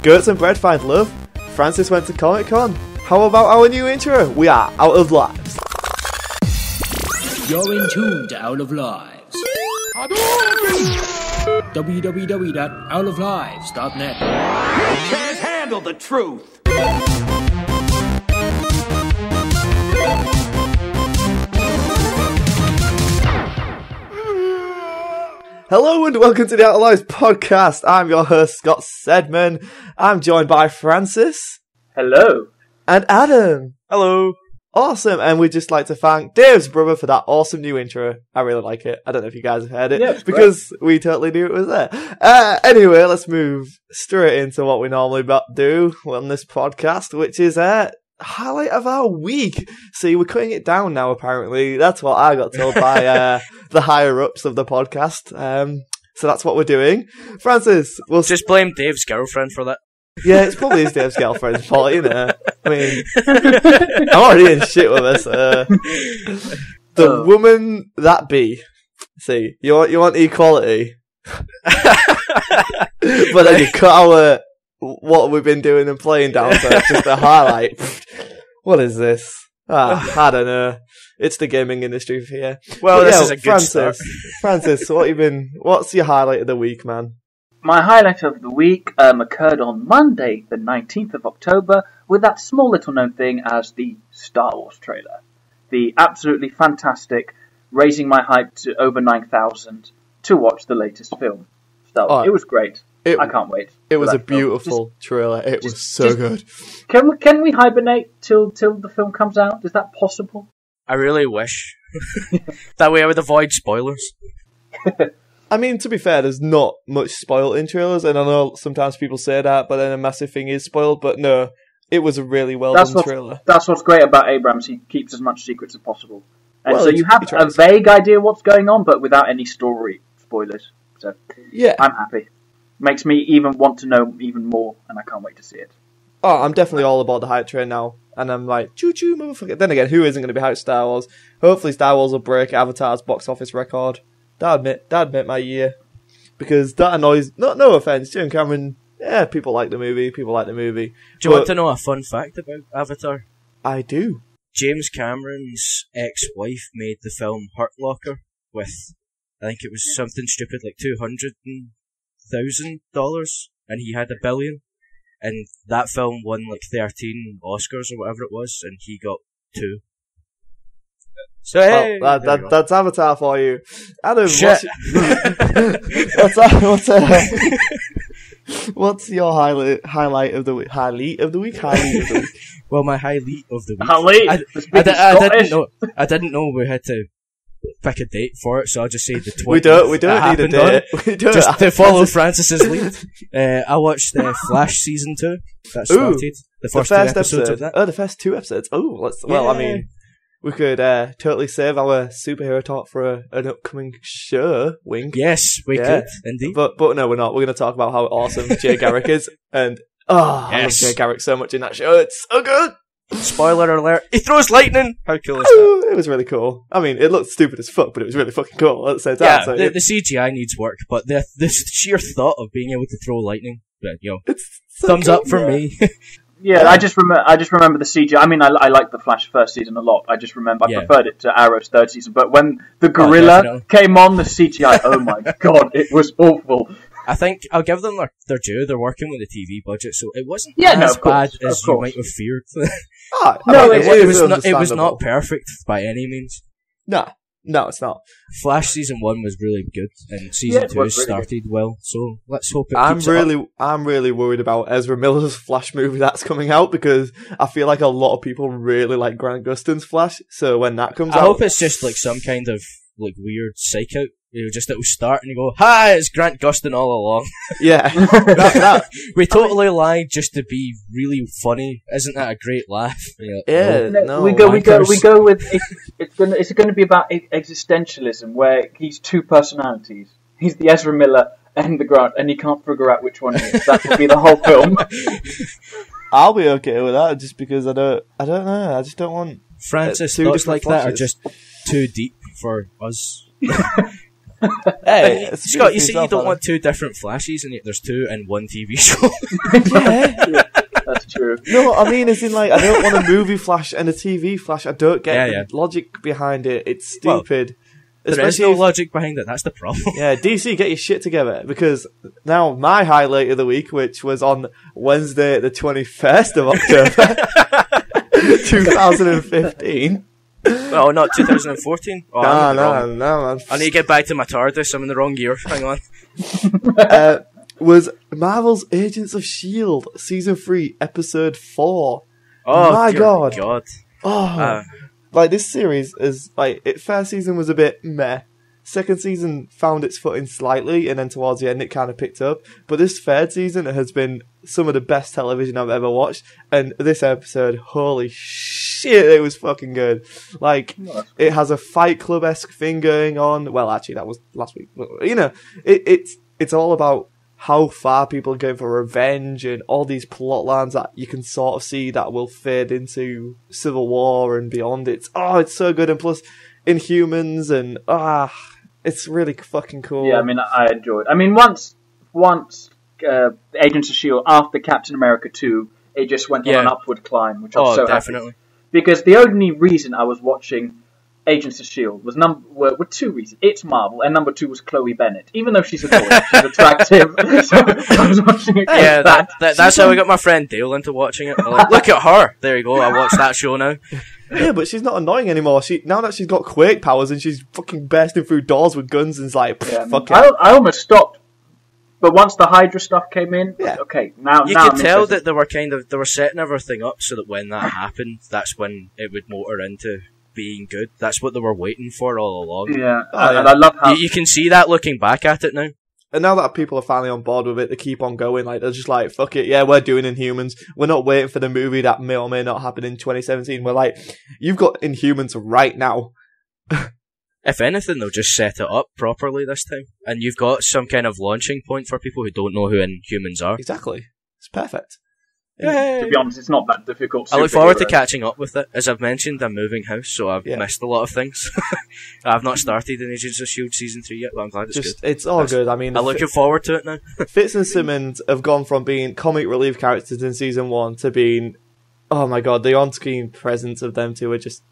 Gertz and Bread find love. Francis went to Comic Con. How about our new intro? We are Out of Lives. You're in tune to Out of Lives. www.outoflives.net. You can't handle the truth. Hello and welcome to the Out of Lives podcast. I'm your host, Scott Sedman. I'm joined by Francis. Hello. And Adam. Hello. Awesome. And we'd just like to thank Dave's brother for that awesome new intro. I really like it. I don't know if you guys have heard it. Yeah, because we totally knew it was there. Anyway, let's move straight into what we normally do on this podcast, which is highlight of our week. See, we're cutting it down now, apparently. That's what I got told by the higher-ups of the podcast. So that's what we're doing. Francis, we'll just blame Dave's girlfriend for that. Yeah, it's probably his Dave's girlfriend's fault, isn't it? I mean, I'm already in shit with this. The woman that be. See, you want equality, but then you cut our what we've been doing and playing down for just a highlight. What is this? I don't know. It's the gaming industry here. Well, this is a good start. Francis, what's your highlight of the week, man? My highlight of the week occurred on Monday, the 19th of October, with that small little known thing as the Star Wars trailer. The absolutely fantastic, raising my hype to over 9,000 to watch the latest film. It was great. I can't wait. It was a beautiful trailer. It was so good. Can we hibernate till the film comes out? Is that possible? I really wish. That way I would avoid spoilers. I mean, to be fair, there's not much spoiled in trailers, and I know sometimes people say that, but then a massive thing is spoiled, but no, it was a really well-done trailer. That's what's great about Abrams. He keeps as much secrets as possible. And Well, so you have a vague idea what's going on, but without any story spoilers. So Yeah. I'm happy. Makes me even want to know even more, and I can't wait to see it. Oh, I'm definitely all about the hype train now, and I'm like, choo-choo, motherfucker. Then again, who isn't going to be hyped Star Wars? Hopefully Star Wars will break Avatar's box office record. That'd make my year. Because that annoys... No offence, James Cameron... Yeah, people like the movie. Do you want to know a fun fact about Avatar? I do. James Cameron's ex-wife made the film Hurt Locker with, I think it was something stupid like $200,000, and he had $1 billion. And that film won like 13 Oscars or whatever it was, and he got 2. So hey, well, that's Avatar for you, Adam. Shit. What's your highlight of the week? Highlight of the week. Well, my highlight of the week. I didn't know we had to pick a date for it, so I'll just say the 20th. We don't need a date. Just to follow Francis's lead. I watched Flash season 2. That started. The first 2 episodes of that. Oh, the first 2 episodes. Oh, I mean, we could totally save our superhero talk for an upcoming show. Wink. Yes, we could, indeed. But no, we're not. We're going to talk about how awesome Jay Garrick is. And, I love Jay Garrick so much in that show. It's so good. Spoiler alert. He throws lightning. How cool is that? It was really cool. I mean, it looked stupid as fuck, but it was really fucking cool at the same time. Yeah, so the CGI needs work, but the sheer thought of being able to throw lightning, it's so thumbs good, up for me. Yeah, I just remember the CGI. I mean, I liked the Flash first season a lot. I just remember I preferred it to Arrow's third season. But when the gorilla came on, the CGI, oh my god, it was awful. I think I'll give them their due. They're working with a TV budget, so it wasn't as bad as you might have feared. It was not perfect by any means. No, it's not. Flash season 1 was really good, and season 2 started well. So let's hope it keeps I'm really worried about Ezra Miller's Flash movie that's coming out, because I feel like a lot of people really like Grant Gustin's Flash. So when that comes out, I hope it's just like some kind of like weird psych out. Just it will start and you go, "Hi, it's Grant Gustin all along." Yeah, we totally lied just to be really funny. Isn't that a great laugh? Yeah, we go with it's going to be about existentialism, where he's two personalities. He's the Ezra Miller and the Grant, and he can't figure out which one he is. That will be the whole film. I'll be okay with that, just because I don't know. I just don't want Francis. Thoughts like that are just too deep for us. Hey, Scott, you say you don't want two different Flashes, and yet there's two in one TV show. Yeah. That's true. No, I mean, as in, like, I don't want a movie Flash and a TV Flash. I don't get Yeah, the logic behind it. It's stupid. There is Especially no if- logic behind it. That's the problem. Yeah, DC, get your shit together, because now my highlight of the week, which was on Wednesday, the 21st of October, 2015. Oh, not 2014. Oh, I'm No, wrong. man. I need to get back to my TARDIS. I'm in the wrong year. Hang on. Was Marvel's Agents of S.H.I.E.L.D. Season 3, Episode 4. Oh My dear God. God. Oh, like, this series is, like, first season was a bit meh. Second season found its footing slightly, and then towards the end it kind of picked up. But this third season has been some of the best television I've ever watched. And this episode, holy shit, it was fucking good. Like, it has a Fight Club-esque thing going on. Well, actually, that was last week. You know, it's all about how far people are going for revenge and all these plot lines that you can sort of see that will fade into Civil War and beyond. It's so good. And plus, Inhumans and, it's really fucking cool. Yeah, I mean, I enjoyed. I mean, once Agents of S.H.I.E.L.D. after Captain America 2, it just went on an upward climb, which I'm so definitely. happy. Because the only reason I was watching Agents of S.H.I.E.L.D. were two reasons. It's Marvel, and number two was Chloe Bennett. Even though she's annoying, she's attractive. So I was watching it. Yeah, that's how I got my friend Dale into watching it. I'm like, look at her. There you go. I watched that show now. Yeah, but she's not annoying anymore. Now that she's got Quake powers and she's fucking bursting through doors with guns and it's like, fuck it. I almost stopped. But once the Hydra stuff came in, okay, now You now could I'm tell interested. that they were setting everything up so that when that happened, that's when it would motor into being good. That's what they were waiting for all along. Yeah, Oh, yeah. and I love how You can see that looking back at it now. And now that people are finally on board with it, they keep on going. Like, they're just like, fuck it, yeah, we're doing Inhumans. We're not waiting for the movie that may or may not happen in 2017. We're like, you've got Inhumans right now. If anything, they'll just set it up properly this time. And you've got some kind of launching point for people who don't know who Inhumans are. Exactly. It's perfect. to be honest, it's not that difficult. I look forward to superhero. catching up with it. As I've mentioned, I'm moving house, so I've missed a lot of things. I've not started in Agents of S.H.I.E.L.D. Season 3 yet, but I'm glad it's good. It's all good. I mean, I'm looking forward to it now. Fitz and Simmons have gone from being comic relief characters in Season 1 to being, oh my god, the on-screen presence of them two are just...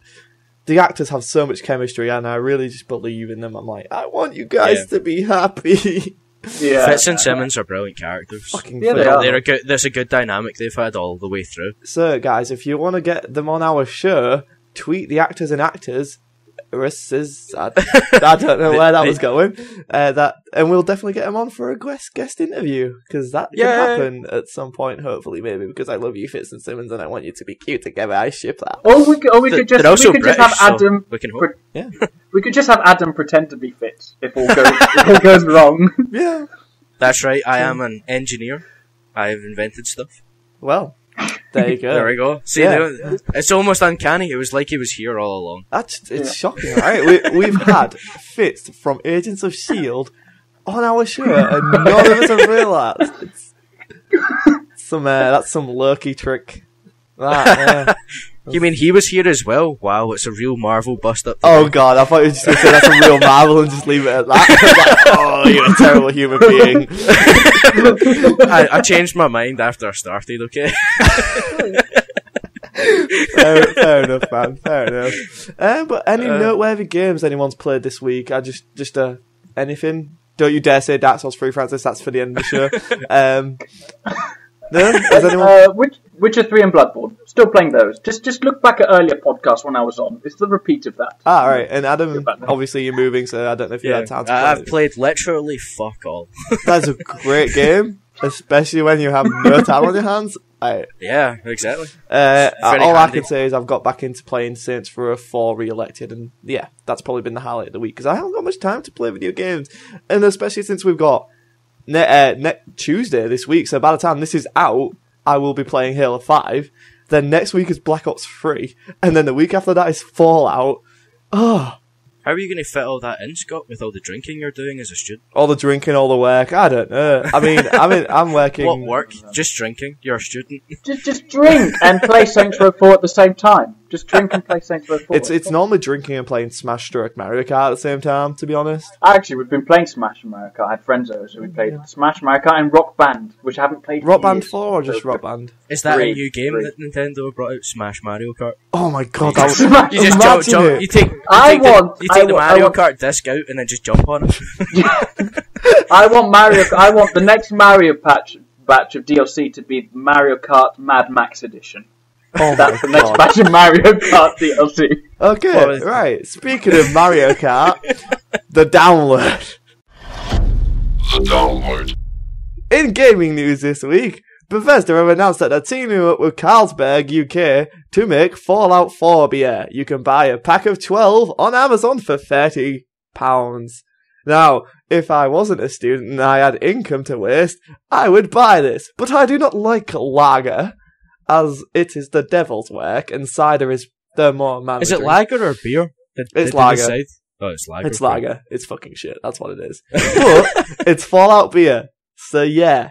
The actors have so much chemistry, and I really just believe in them. I'm like, I want you guys to be happy. Yeah. Fitz and Simmons are brilliant characters. Fucking Yeah, they phenomenal. are. They're a good. There's a good dynamic they've had all the way through. So, guys, if you want to get them on our show, tweet the actors and actors. I don't know where that was going. And we'll definitely get them on for a guest interview, because that can happen at some point, hopefully, maybe, because I love you, Fitz and Simmons, and I want you to be cute together. I ship that. Or we could just They're also just British, have so Adam. we can hope. We could just have Adam pretend to be Fitz if all goes if all goes wrong. Yeah. That's right. I am an engineer. I've invented stuff. Well, there you go. There we go. See, it's almost uncanny. It was like he was here all along. It's shocking, right? We've had Fitz from Agents of S.H.I.E.L.D. on our show, and none of us have realised. That's some lurky trick. You mean he was here as well? Wow, it's a real Marvel bust-up. Oh god, I thought you were just going to say that's a real Marvel and just leave it at that. I was like, oh, you're a terrible human being. I changed my mind after I started, okay? Fair enough, man. Fair enough. But any noteworthy games anyone's played this week? Anything? Don't you dare say Dark Souls 3, Francis. That's for the end of the show. No? Has anyone... Witcher 3 and Bloodborne. Still playing those. Just look back at earlier podcasts when I was on. It's the repeat of that. Right. And Adam, obviously you're moving, so I don't know if you had time to play I've it. played literally fuck all. That's a great game, especially when you have no time on your hands. Yeah, exactly. All I handy. can say is I've got back into playing Saints Row 4 Re-Elected, and yeah, that's probably been the highlight of the week, because I haven't got much time to play video games, and especially since we've got Tuesday this week, so by the time this is out, I will be playing Halo 5, then next week is Black Ops 3, and then the week after that is Fallout. How are you going to fit all that in, Scott, with all the drinking you're doing as a student? All the drinking, all the work, I don't know. I mean, I'm working... What work? Just drinking? You're a student? Just drink and play Saints Row 4 at the same time. Just drink and play Saints Row 4. It's normally drinking and playing Smash Stroke Mario Kart at the same time, to be honest. Actually, we've been playing Smash Mario Kart. I had friends over, so we played Smash Mario Kart and Rock Band, which I haven't played Rock for Band years. 4 or just Rock Band? Is that Three. a new game that Nintendo brought out? Smash Mario Kart. Oh my god, Smash- that You just imagine jump. it. You take the Mario Kart disc out and then just jump on it. I want the next Mario batch of DLC to be Mario Kart Mad Max Edition. Oh That's my the next god. batch of Mario Kart DLC. Okay, What is- right. Speaking of Mario Kart, the download. In gaming news this week, Bethesda have announced that they're teaming up with Carlsberg UK to make Fallout 4 beer. You can buy a pack of 12 on Amazon for £30. Now, if I wasn't a student and I had income to waste, I would buy this. But I do not like lager, as it is the devil's work, and cider is the more manly Is it drink. lager or beer? Did It's they lager. decide? Oh, it's lager. It's lager. It's fucking shit. That's what it is. But it's Fallout beer. So yeah.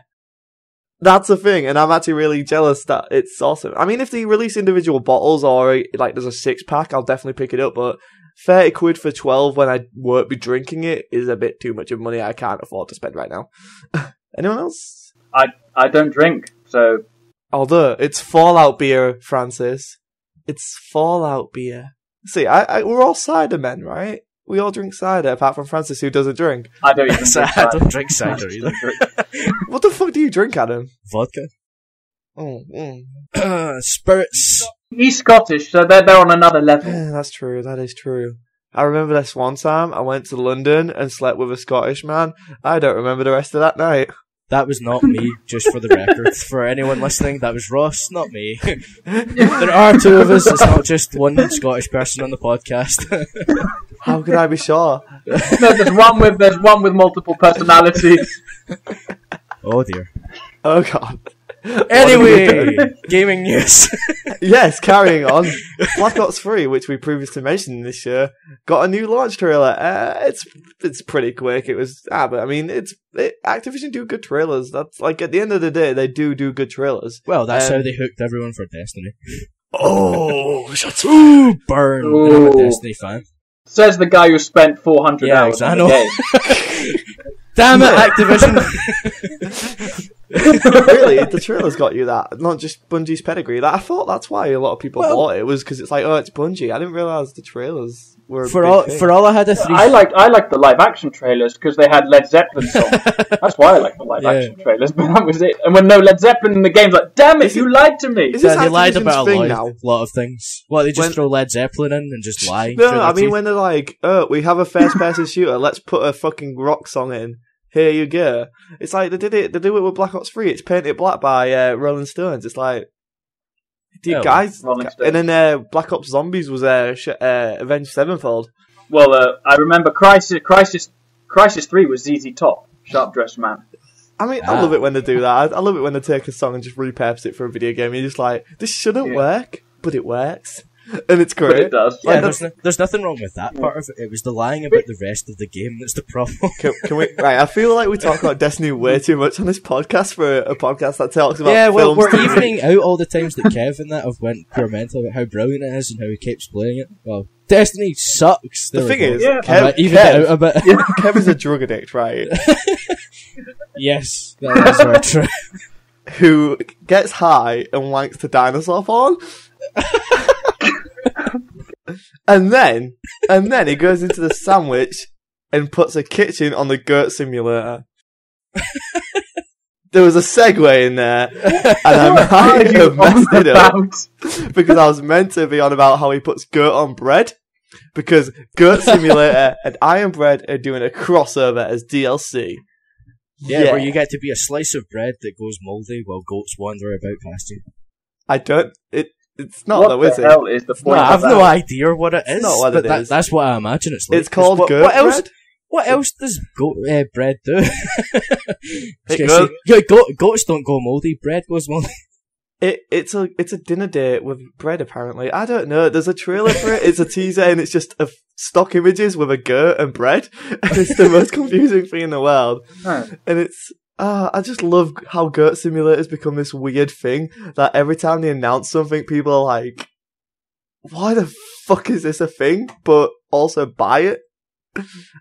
That's the thing. And I'm actually really jealous that it's awesome. I mean, if they release individual bottles or like there's a 6-pack, I'll definitely pick it up. But 30 quid for 12 when I won't be drinking it is a bit too much of money I can't afford to spend right now. Anyone else? I don't drink, so Although, it's Fallout beer, Francis. It's Fallout beer. See, we're all cider men, right? We all drink cider, apart from Francis, who doesn't drink. I don't even drink I don't drink cider either. What the fuck do you drink, Adam? Vodka. Oh, Spirits. He's Scottish, so they're on another level. yeah, that's true. That is true. I remember this one time I went to London and slept with a Scottish man. I don't remember the rest of that night. That was not me, just for the record. For anyone listening, that was Ross, not me. There are two of us, it's not just one Scottish person on the podcast. How can I be sure? No, there's one with multiple personalities. Oh dear. Oh god. Anyway, gaming news. Yes, carrying on. Black Ops 3, which we previously mentioned this year, got a new launch trailer. It's pretty quick. It was, but I mean, Activision do good trailers. That's like at the end of the day, they do good trailers. Well, that's how they hooked everyone for Destiny. Oh, shut up. Ooh, burn. I'm a Ooh. Destiny fan. Says the guy who spent 400 Yeah, hours on I the know. game. Damn it, Activision. Really, the trailer's got you that, not just Bungie's pedigree. Like, I thought that's why a lot of people bought it, was because it's like, oh, it's Bungie. I didn't realise the trailers were a For big all, thing. for all I had a 3. I liked the live action trailers because they had Led Zeppelin songs. That's why I like the live action trailers, but that was it. And when no Led Zeppelin in the game's like, damn it, you lied to me. Is this Yeah, they lied Activision's about a thing lot, now? lot of things. Well, they just When- throw Led Zeppelin in and just lie. No, through I their mean teeth. when they're like, oh, we have a first-person shooter, let's put a fucking rock song in. Here you go. It's like they do it with Black Ops 3. It's painted black by Rolling Stones. It's like, do you Yeah, guys? Rolling Stones. And then Black Ops Zombies was Avenged Sevenfold. Well, I remember Crisis 3 was ZZ Top, Sharp Dressed Man. I mean, I love it when they do that. I love it when they take a song and just repurpose it for a video game. You're just like, this shouldn't work, but it works, and it's great. But it does. Yeah, Like, there's nothing wrong with that part of it. It was the lying about the rest of the game that's the problem. Can we? Right, I feel like we talk about Destiny way too much on this podcast for a podcast that talks about Yeah, well, films. we're evening out all the times that Kev and that have went pure mental about how brilliant it is and how he keeps playing it. Well, Destiny sucks. The There we thing go. is, Yeah. Kev, Even it out a bit. Kev is a drug addict, right? Yes, that is very true. Who gets high and wanks to dinosaur porn. and then he goes into the sandwich and puts a kitchen on the Goat Simulator. There was a segue in there, and I might have messed it up because I was meant to be on about how he puts goat on bread. Because Goat Simulator and Iron Bread are doing a crossover as DLC. Yeah, where you get to be a slice of bread that goes mouldy while goats wander about past you. I don't. It's not What though, is the it? hell is the point No, I of have that? no idea what it is. not what but it is. That's what I imagine it's like. It's called what, goat what else? bread. What else does goat bread do? It goes- Goats don't go mouldy. Bread goes mouldy. It's a dinner date with bread. Apparently, I don't know. There's a trailer for it. It's a teaser, and it's just stock images with a goat and bread. And it's the most confusing thing in the world. Huh. And it's I just love how Goat Simulator has become this weird thing that every time they announce something, people are like, why the fuck is this a thing? But also buy it.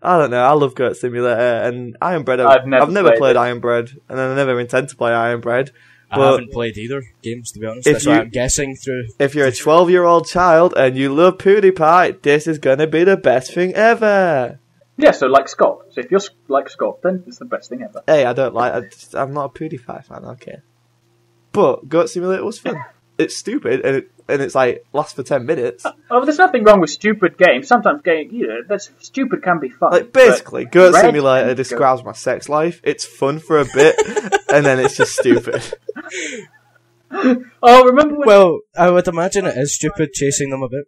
I don't know. I love Goat Simulator and Iron Bread. I've never played Iron Bread, and I never intend to play Iron Bread. I haven't played either games, to be honest. That's why I'm guessing through. If you're a 12-year-old child and you love PewDiePie, this is gonna be the best thing ever. Yeah, so like Scott. So if you're like Scott, then it's the best thing ever. Hey, I'm not a PewDiePie fan. Okay, but Goat Simulator was fun. It's stupid and it's like lasts for 10 minutes. Oh, there's nothing wrong with stupid games. Sometimes that's stupid can be fun. Like basically, Goat Simulator describes my sex life. It's fun for a bit, and then it's just stupid. Oh, remember when? Well, I would imagine it is stupid chasing them a bit.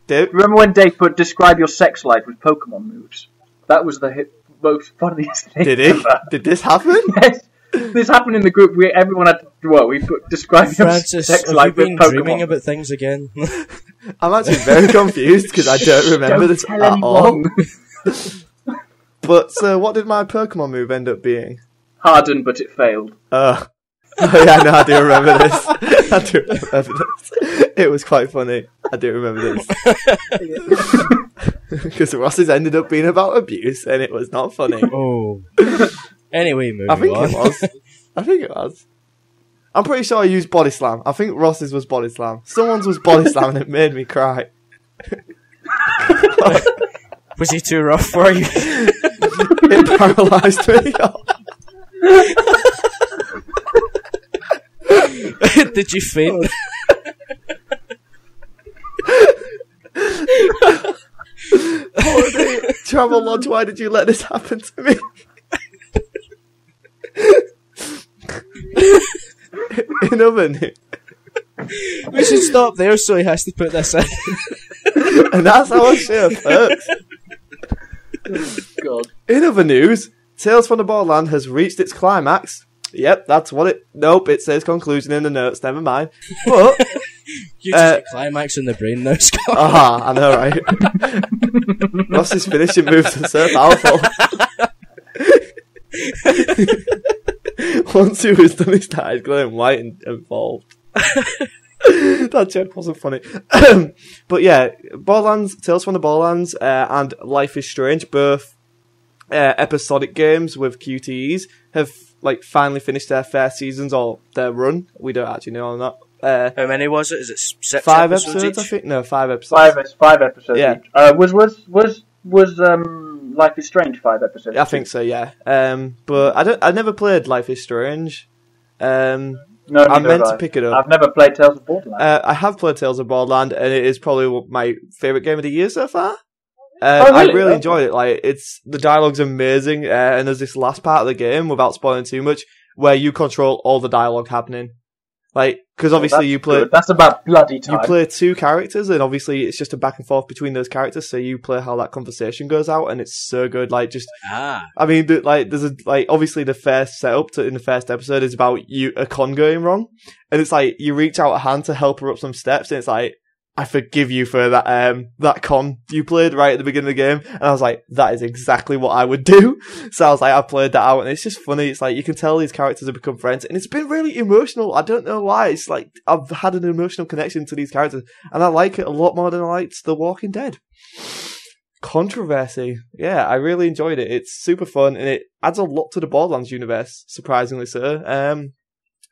Dude, Remember when Dave put "describe your sex life with Pokemon moves"? That was the most funniest thing. did it? Ever. Did this happen? Yes. This happened in the group. Everyone had we put describe your Francis, sex have life you with been Pokemon. dreaming about things again? I'm actually very confused because I don't remember Don't this tell at all. anyone. But so, what did my Pokemon move end up being? Hardened, but it failed. Oh yeah, no, I do remember this. I do remember this. It was quite funny. I do remember this. Because Ross's ended up being about abuse, and it was not funny. Oh. Anyway, moving I think on. it was. I think it was. I'm pretty sure I used Body Slam. I think Ross's was Body Slam. Someone's was Body Slam, and it made me cry. Was he too rough for you? It paralysed me. Did you faint? Travel Lodge, why did you let this happen to me? In other news, We should stop there so he has to put this in. and that's how a show works. God. In other news, Tales from the Borderland has reached its climax. Yep, that's what it... Nope, it says conclusion in the notes, never mind. But... You just get climax in the brain now, Scott. I know, right? Ross's finishing moves are so powerful. Once he was done, he started glowing white and involved. That joke wasn't funny. But yeah, Borderlands, Tales from the Borderlands, and Life is Strange, both episodic games with QTEs, have like finally finished their first seasons or their run. We don't actually know on that. How many was it? Is it 6 5 episodes episodes, each? I think. No, 5 episodes. Five episodes. Yeah. Each. Was Life is Strange 5 episodes? I think so. Yeah. But I never played Life is Strange. No, I meant to pick it up. I've never played Tales of Borderlands. I have played Tales of Borderland, and it is probably my favourite game of the year so far. Oh, really? I really enjoyed it. Like, the dialogue's amazing, and there's this last part of the game, without spoiling too much, where you control all the dialogue happening. Like, because obviously you play... Good. That's about bloody time. You play 2 characters, and obviously it's just a back and forth between those characters, so you play how that conversation goes out, and it's so good. Like, just... I mean, there's obviously the first setup in the first episode is about a con going wrong, and it's like, you reach out a hand to help her up some steps, and it's like, I forgive you for that con you played right at the beginning of the game. And I was like, that is exactly what I would do. So I was like, I played that out, and it's just funny. It's like, you can tell these characters have become friends, and it's been really emotional. I don't know why. It's like, I've had an emotional connection to these characters, and I like it a lot more than I liked The Walking Dead. Controversy. Yeah, I really enjoyed it. It's super fun, and it adds a lot to the Borderlands universe, surprisingly so.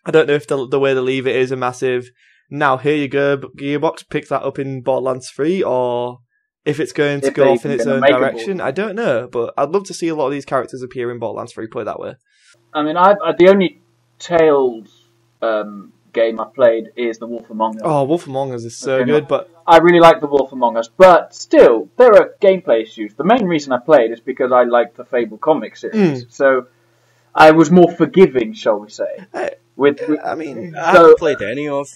I don't know if the way they leave it is a massive... Now, here you go, Gearbox, pick that up in Borderlands 3, or if it's going to go off in its own direction. I don't know, but I'd love to see a lot of these characters appear in Borderlands 3, put it that way. I mean, the only Tales game I played is The Wolf Among Us. Oh, Wolf Among Us is so good, but... I really like The Wolf Among Us, but still, there are gameplay issues. The main reason I played is because I liked the Fable comic series, so I was more forgiving, shall we say. I haven't played any of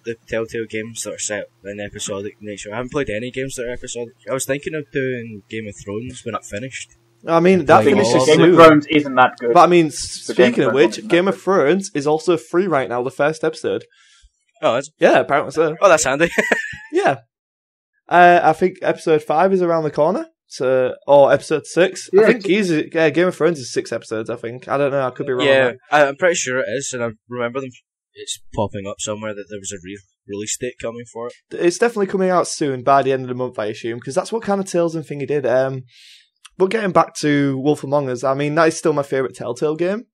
the Telltale games that are set in episodic nature. I haven't played any games that are episodic. I was thinking of doing Game of Thrones when it finished. I mean, that finishes soon. Game of Thrones isn't that good. But I mean, speaking of which, Game of Thrones is also free right now, the first episode. Oh, is it? Yeah, apparently so. Oh, that's handy. Yeah. I think episode 5 is around the corner. So, or episode 6. Yeah, I think Game of Thrones is 6 episodes, I think. I don't know, I could be wrong. Yeah, I'm pretty sure it is, and I remember it's popping up somewhere that there was a release date coming for it? It's definitely coming out soon, by the end of the month, I assume, because that's what kind of Tales and Thingy did. But getting back to Wolf Among Us, I mean, that is still my favourite Telltale game.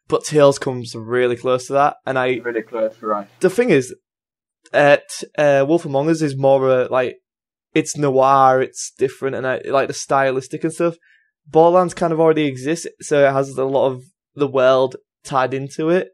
But Tales comes really close to that, and Really close, right? the thing is, Wolf Among Us is more like, it's noir, it's different, and I like the stylistic and stuff. Borderlands kind of already exists, so it has a lot of the world tied into it,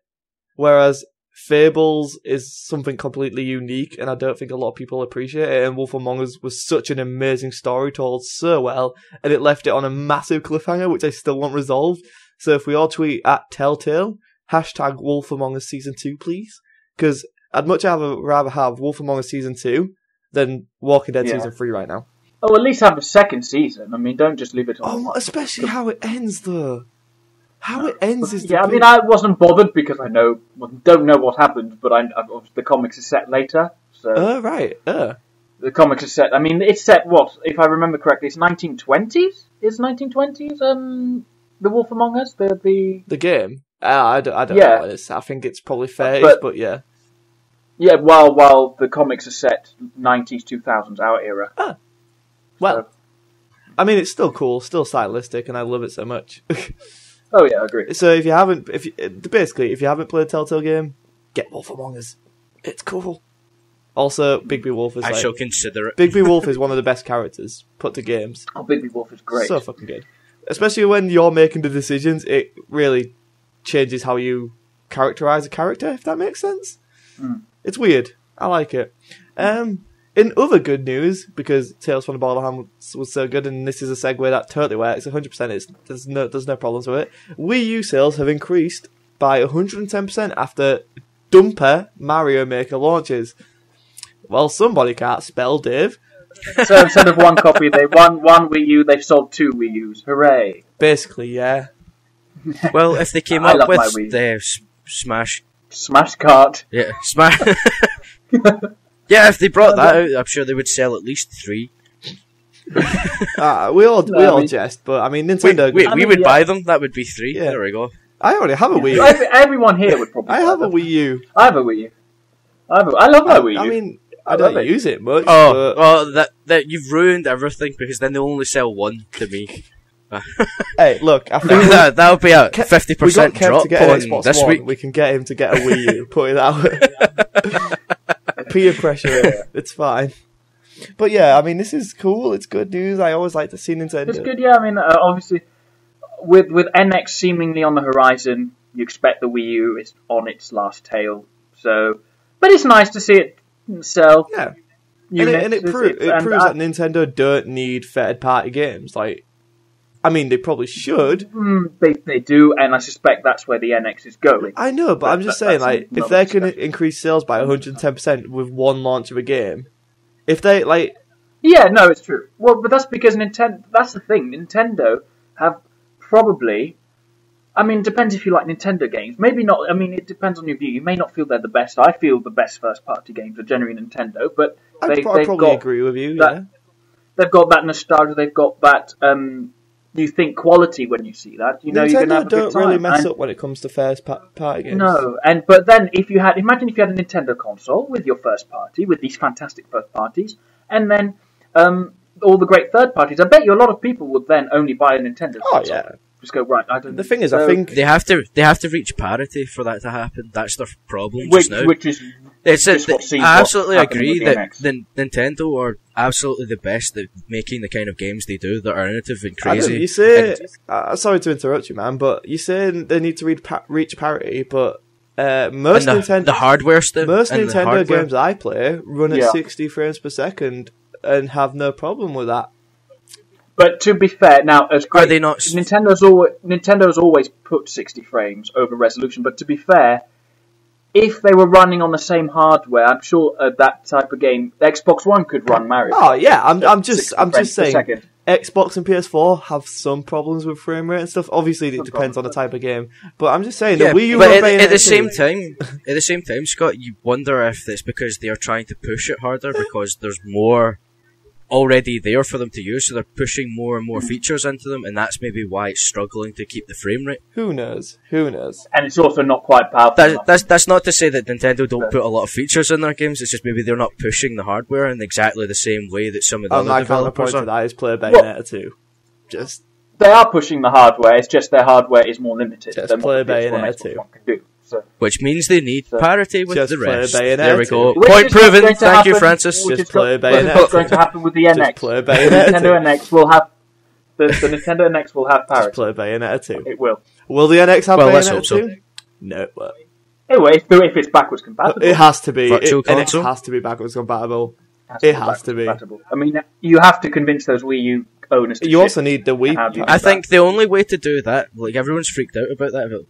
whereas Fables is something completely unique, and I don't think a lot of people appreciate it. And Wolf Among Us was such an amazing story, told so well, and it left it on a massive cliffhanger, which I still want resolved. So if we all tweet at Telltale, hashtag Wolf Among Us Season 2, please, because I'd much rather have Wolf Among Us Season 2 than Walking Dead Season 3 right now. Oh, at least have a second season. I mean, don't just leave it on. Oh, especially how it ends, though. How it ends is I mean, I wasn't bothered because I don't know what happened, but the comics are set later. So Oh, right. the comics are set. I mean, it's set what? If I remember correctly, it's 1920s. Is 1920s? The Wolf Among Us. The game? I don't know Yeah. what it is. I think it's probably 30s, but yeah. Yeah, while the comics are set 90s, 2000s, our era. Well, I mean, it's still cool, still stylistic, and I love it so much. Oh yeah, I agree. So if you haven't played a Telltale game, get Wolf Among Us. It's cool. Also, Bigby Wolf is I shall consider it. Bigby Wolf is one of the best characters put to games. Oh, Bigby Wolf is great. So fucking good. Especially when you're making the decisions, it really changes how you characterize a character, if that makes sense. It's weird. I like it. In other good news, because Tales from the Borderlands was so good, and this is a segue that totally works, 100%, there's no problems with it. Wii U sales have increased by 110% after Dumper Mario Maker launches. Well, somebody can't spell, Dave. So instead of one copy, one Wii U, they've sold 2 Wii U's. Hooray! Basically, yeah. Well, if they came I up love my with Wii. the Smash... Smash Cart. Yeah, Smash... Yeah, if they brought that out, I'm sure they would sell at least 3. We all jest, but I mean, Nintendo... We would buy them, that would be 3. Yeah. There we go. I already have a Wii U. Everyone here would probably. I have a buy them. Wii U. I have a Wii U. I love my Wii U. I mean, I love don't it. use it much. Oh, but... well, that you've ruined everything, because then they only sell 1 to me. Hey, look, I think That'll be a we got 50% Kev drop to get an on Xbox this One. week. We can get him to get a Wii U. Put it out. Peer pressure. It's fine. But yeah, I mean, this is cool. It's good news. I always like to see Nintendo. It's good, yeah. I mean, obviously, with NX seemingly on the horizon, you expect the Wii U is on its last tail. So, but it's nice to see it sell. Yeah, units. and it proves that Nintendo don't need third-party games. Like, I mean, they probably should. They do, and I suspect that's where the NX is going. I know, but I'm just saying, like, if another they can discussion. increase sales by 110% with one launch of a game, if they, like... Yeah, no, it's true. Well, but that's because Nintendo... That's the thing. Nintendo have probably... I mean, it depends if you like Nintendo games. Maybe not... I mean, it depends on your view. You may not feel they're the best. I feel the best first-party games are generally Nintendo, but I'd probably agree with you, yeah. They've got that nostalgia. They've got that... you think quality when you see that. You know, you're going to have a good don't time. really mess up when it comes to first-party games. No, but then imagine if you had a Nintendo console with your first party, with these fantastic first parties, and then all the great third parties. I bet you a lot of people would then only buy a Nintendo console. Oh, yeah. Just go, right, I don't... The thing is, so, I think... They have to reach parity for that to happen. That's their problem Which just now. is just what seems I absolutely what happened agree with the that NX. Nintendo are absolutely the best at making the kind of games they do. They're innovative and I don't crazy. know, you say... sorry to interrupt you, man, but you say they need to reach parity, but most Nintendo... The hardware stuff. Most and the Nintendo hardware. games I play run at Yeah. 60 frames per second and have no problem with that. But to be fair, now, as Are great... they not... Nintendo's always put 60 frames over resolution, but to be fair, if they were running on the same hardware, I'm sure that type of game, the Xbox One could run Mario. Oh yeah, I'm just 60 frames per saying. second. Xbox and PS4 have some problems with frame rate and stuff. Obviously, it depends on the type of game. But I'm just saying, Yeah, the Wii U but and at the Bayonetta same time, Scott, you wonder if it's because they are trying to push it harder because there's more already there for them to use, so they're pushing more and more features into them, and that's maybe why it's struggling to keep the frame rate. Who knows? Who knows? And it's also not quite powerful enough. That's not to say that Nintendo don't put a lot of features in their games, it's just maybe they're not pushing the hardware in exactly the same way that some of the other My developers counterpoint to are. that is play Bayonetta 2. Just They are pushing the hardware, it's just their hardware is more limited Just than play what the PS4 and Bayonetta Xbox 2. One can do. So, Which means they need parity with just the play rest. Bayonetta There we 2. go. Which Point is what's proven. going to Thank you, happen- Francis. which Just is play what- which is Bayonetta. what's going to happen with the NX. Just play The Bayonetta. Nintendo NX will have the Nintendo NX will have parity. Just play Bayonetta 2. It will. Will the NX have Well, let's Bayonetta hope so. 2? No, it won't. Anyway, if it's backwards compatible, It has to be. Virtual NX console? has to be backwards compatible. it it has to be. compatible. I mean, you have to convince those Wii U owners to You ship. also need the Wii. How do you do I that? think the only way to do that, like everyone's freaked out about that, about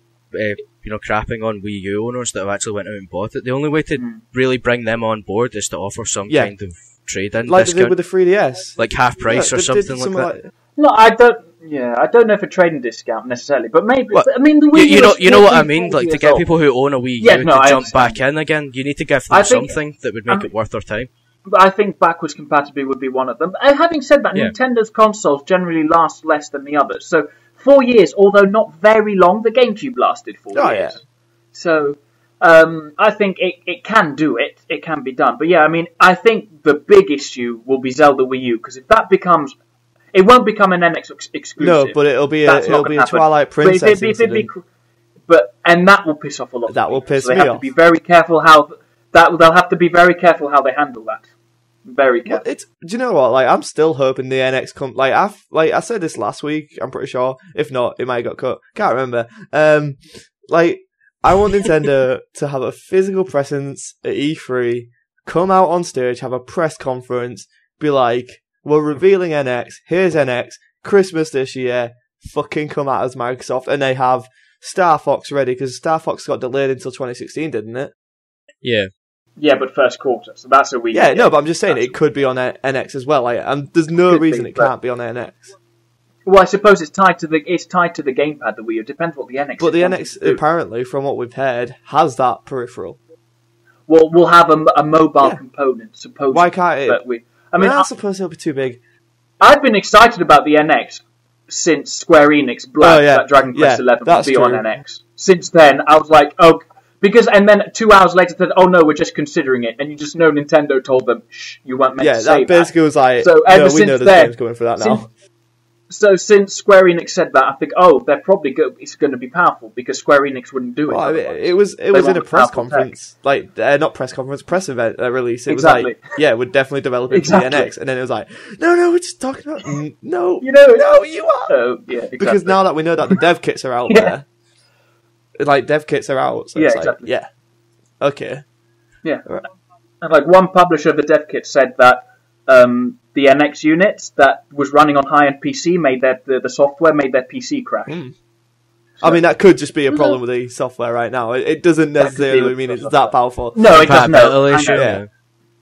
crapping on Wii U owners that have actually went out and bought it. The only way to really bring them on board is to offer some Yeah. kind of trade-in like they did discount, with the 3DS. like half price Yeah, or they did something like that. No, I don't. Yeah, I don't know if a trading discount necessarily, but maybe. Well, I mean, the Wii You U know, is you know what I 14 mean. Like to years get old. people who own a Wii U Yeah, no, to I jump understand. back in again, you need to give I them think- something that would make it worth their time. But I think backwards compatibility would be one of them. And having said that, Yeah. Nintendo's consoles generally last less than the others. So 4 years, although not very long, the GameCube lasted 4 Oh, years. yeah. So I think it can do it. It can be done. But yeah, I mean, I think the big issue will be Zelda Wii U, because if that becomes... It won't become an NX exclusive. No, but it'll be That's not a gonna happen. Twilight But if Princess it'd be incident. and that will piss off a lot. of That will people. piss so they me have off. to be very careful how they'll have to be very careful how they handle that. Very Well, careful. do you know what? Like, I'm still hoping the NX I said this last week. I'm pretty sure. If not, it might have got cut. Can't remember. I want Nintendo to have a physical presence at E3. Come out on stage, have a press conference, be like, "We're revealing NX. Here's NX. Christmas this year. Fucking come at us, Microsoft." And they have Star Fox ready, because Star Fox got delayed until 2016, didn't it? Yeah. Yeah, but first quarter, so that's a week. Yeah, no, but I'm just saying it could be on NX as well. Like, and there's no Could be, reason it but- can't be on NX. Well, I suppose it's tied to the gamepad, the Wii U. It depends what the NX. But the is NX, wanting to do. apparently, from what we've heard, has that peripheral. Well, we'll have a mobile Yeah. component. Supposedly. Why can't it? But I mean, I suppose it'll be too big. I've been excited about the NX since Square Enix blabbed Oh, yeah. that Dragon Quest Yeah, 11 that's would be on true. NX. Since then, I was like, oh, and then 2 hours later, said, oh no, we're just considering it, and you just know Nintendo told them, shh, you weren't meant Yeah, to say that basically was like, So no, ever we since know there's then- games going for that since- now. So since Square Enix said that, I think, oh, they're probably good. It's going to be powerful because Square Enix wouldn't do it. Well, I mean, otherwise. it was in want a the press powerful conference, like not press conference, press event release. It Exactly. was like, yeah, we're definitely developing Exactly. the NX, and then it was like, no, we're just talking about no, You know, no, you are. So yeah, exactly. Because now that we know that the dev kits are out Yeah. there, like dev kits are out, so Yeah, it's like, exactly. yeah, okay, Yeah. Right. And like one publisher of the dev kit said that the NX units that was running on high-end PC made the software made their PC crash. I mean, that could just be a problem with the software right now. It doesn't That could be necessarily with mean the it's software. that powerful. No, it doesn't. Compatibility I issue. know. Yeah.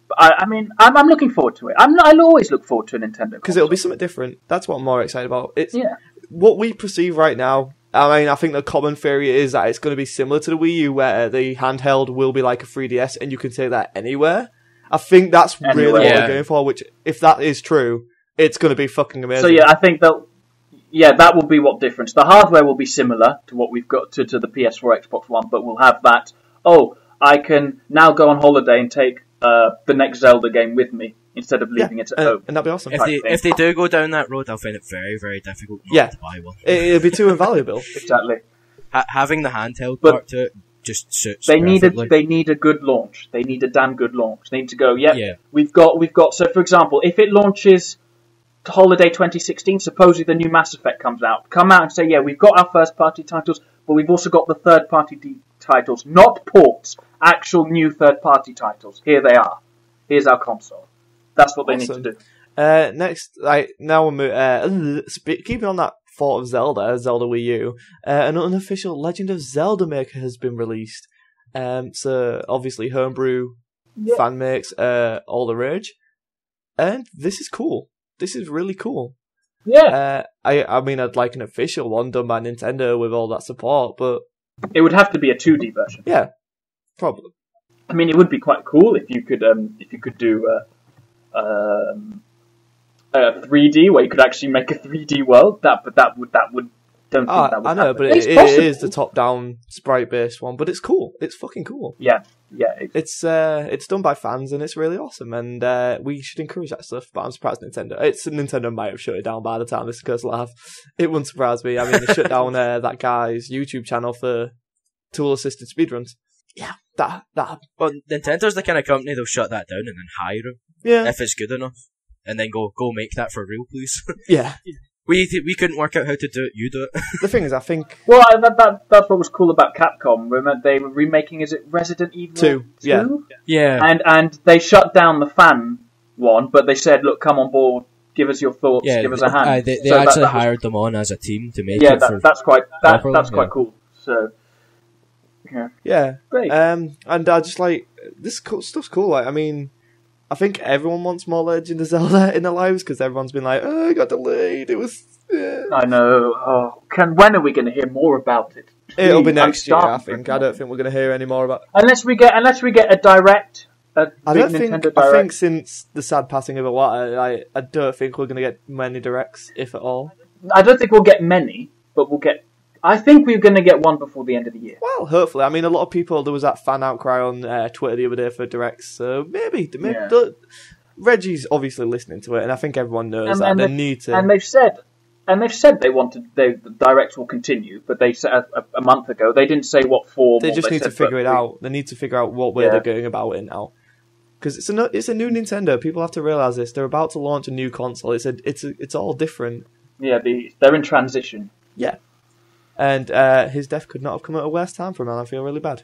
But I mean, I'm looking forward to it. I'll always look forward to a Nintendo Because it'll be something different. That's what I'm more excited about. It's Yeah. what we perceive right now. I mean, I think the common theory is that it's going to be similar to the Wii U, where the handheld will be like a 3DS, and you can take that anywhere. I think that's really Anywhere. what Yeah. we're going for. Which, if that is true, it's going to be fucking amazing. So yeah, I think that will be what difference. The hardware will be similar to what we've got to the PS4, Xbox One, but we'll have that. Oh, I can now go on holiday and take the next Zelda game with me instead of leaving it at home. and that'd be awesome. If they do go down that road, I'll find it very, very difficult not Yeah. to buy one. It'd be too invaluable. Exactly. Having the handheld But part to it just suits They need perfectly. a good launch. They need a damn good launch. They need to go, yep, Yeah. we've got so for example, if it launches holiday 2016, supposedly the new Mass Effect comes out. Come out and say, yeah, we've got our first party titles, but we've also got the third party titles, not ports, actual new third party titles. Here they are. Here's our console. That's what they Awesome. need to do. Next, now we're keeping on that thought of Zelda Wii U. An unofficial Legend of Zelda maker has been released. So obviously homebrew fan makes all the rage, and this is cool. This is really cool. Yeah, I mean, I'd like an official one done by Nintendo with all that support, but it would have to be a 2D version. yeah, probably. I mean, it would be quite cool if you could do 3D where you could actually make a 3D world. That would don't think that would I know, happen. but It's it possible. is the top-down sprite-based one, but it's cool. It's fucking cool. Yeah. It's done by fans and it's really awesome, and we should encourage that stuff. But I'm surprised Nintendo might have shut it down by the time this occurs live. It wouldn't surprise me. I mean, they shut down that guy's YouTube channel for tool-assisted speedruns. Yeah, that. Well, Nintendo's the kind of company they'll shut that down and then hire him Yeah, if it's good enough, and then go make that for real, please. yeah. We couldn't work out how to do it. You do it. The thing is, I think Well, that's what was cool about Capcom. Remember, they were remaking, is it Resident Evil 2? Yeah. Yeah. And they shut down the fan one, but they said, look, come on board, give us your thoughts, Yeah, give us a hand. They So actually that was- hired them on as a team to make Yeah, it for that's quite properly, quite cool. So, yeah, yeah. great. And I just like this stuff's cool. Like, I mean, I think everyone wants more Legend of Zelda in their lives because everyone's been like, "Oh, it got delayed. It was." I know. Oh, when are we going to hear more about it? It'll be Please, I'm next year, I starving for think. it. I don't think we're going to hear any more about. Unless we get a direct. I don't think. Nintendo I think Direct. since the sad passing of Iwata, I don't think we're going to get many directs, if at all. I don't think we'll get many, but we'll get. I think we're going to get one before the end of the year. Well, hopefully. I mean, a lot of people. There was that fan outcry on Twitter the other day for directs, so maybe. Yeah. Reggie's obviously listening to it, and I think everyone knows that And they they- need to. And they've said the directs will continue, but they said a month ago they didn't say what form. They or just need to said, figure but it out. They need to figure out what way Yeah. they're going about it now. Because it's a new Nintendo. People have to realize this. They're about to launch a new console. It's all different. Yeah, they're in transition. Yeah. And his death could not have come at a worse time for him, and I feel really bad.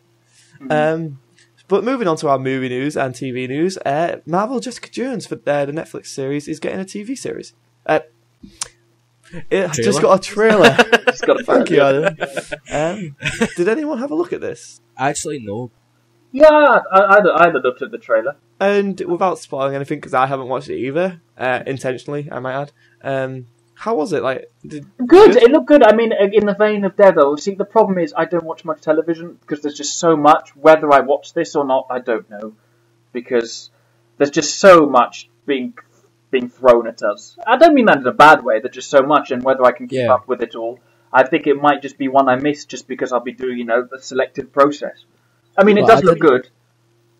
But moving on to our movie news and TV news, Marvel Jessica Jones for the Netflix series is getting a TV series. It just got a trailer. It's got a Thank you, Adam. Did anyone have a look at this? Actually, no. Yeah, I had looked at the trailer. And without spoiling anything, because I haven't watched it either, intentionally, I might add. How was it? Like, Good. It looked good. I mean, in the vein of Daredevil. See, the problem is I don't watch much television because there's just so much. Whether I watch this or not, I don't know, because there's just so much being thrown at us. I don't mean that in a bad way. There's just so much, and whether I can keep up with it all, I think it might just be one I miss just because I'll be doing, the selective process. I mean, it Well, does look good.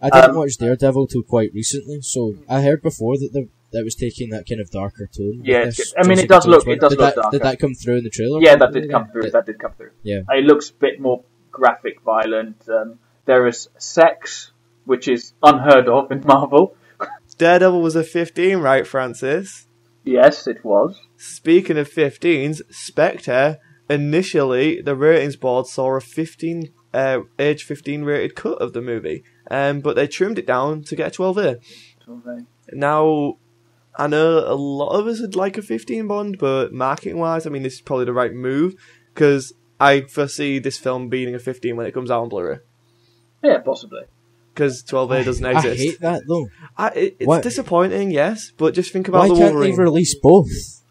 I didn't watch Daredevil till quite recently, so I heard before that was taking that kind of darker tone. with Yeah, this I mean, it Jessica does look- Jones it does one. look darker. Did that come through in the trailer? Yeah, that did come through. That did come through. Yeah. It looks a bit more graphic, violent. There is sex, which is unheard of in Marvel. Daredevil was a 15, right, Francis? Yes, it was. Speaking of 15s, Spectre, initially, the ratings board saw a age 15 rated cut of the movie, but they trimmed it down to get a 12A. Now, I know a lot of us would like a 15 Bond, but marketing-wise, I mean, this is probably the right move, because I foresee this film being a 15 when it comes out on Blu-ray. Yeah, possibly. Because 12A doesn't exist. I hate that, though. It's Why- disappointing, yes, but just think about Why the can't Wolverine. they release both?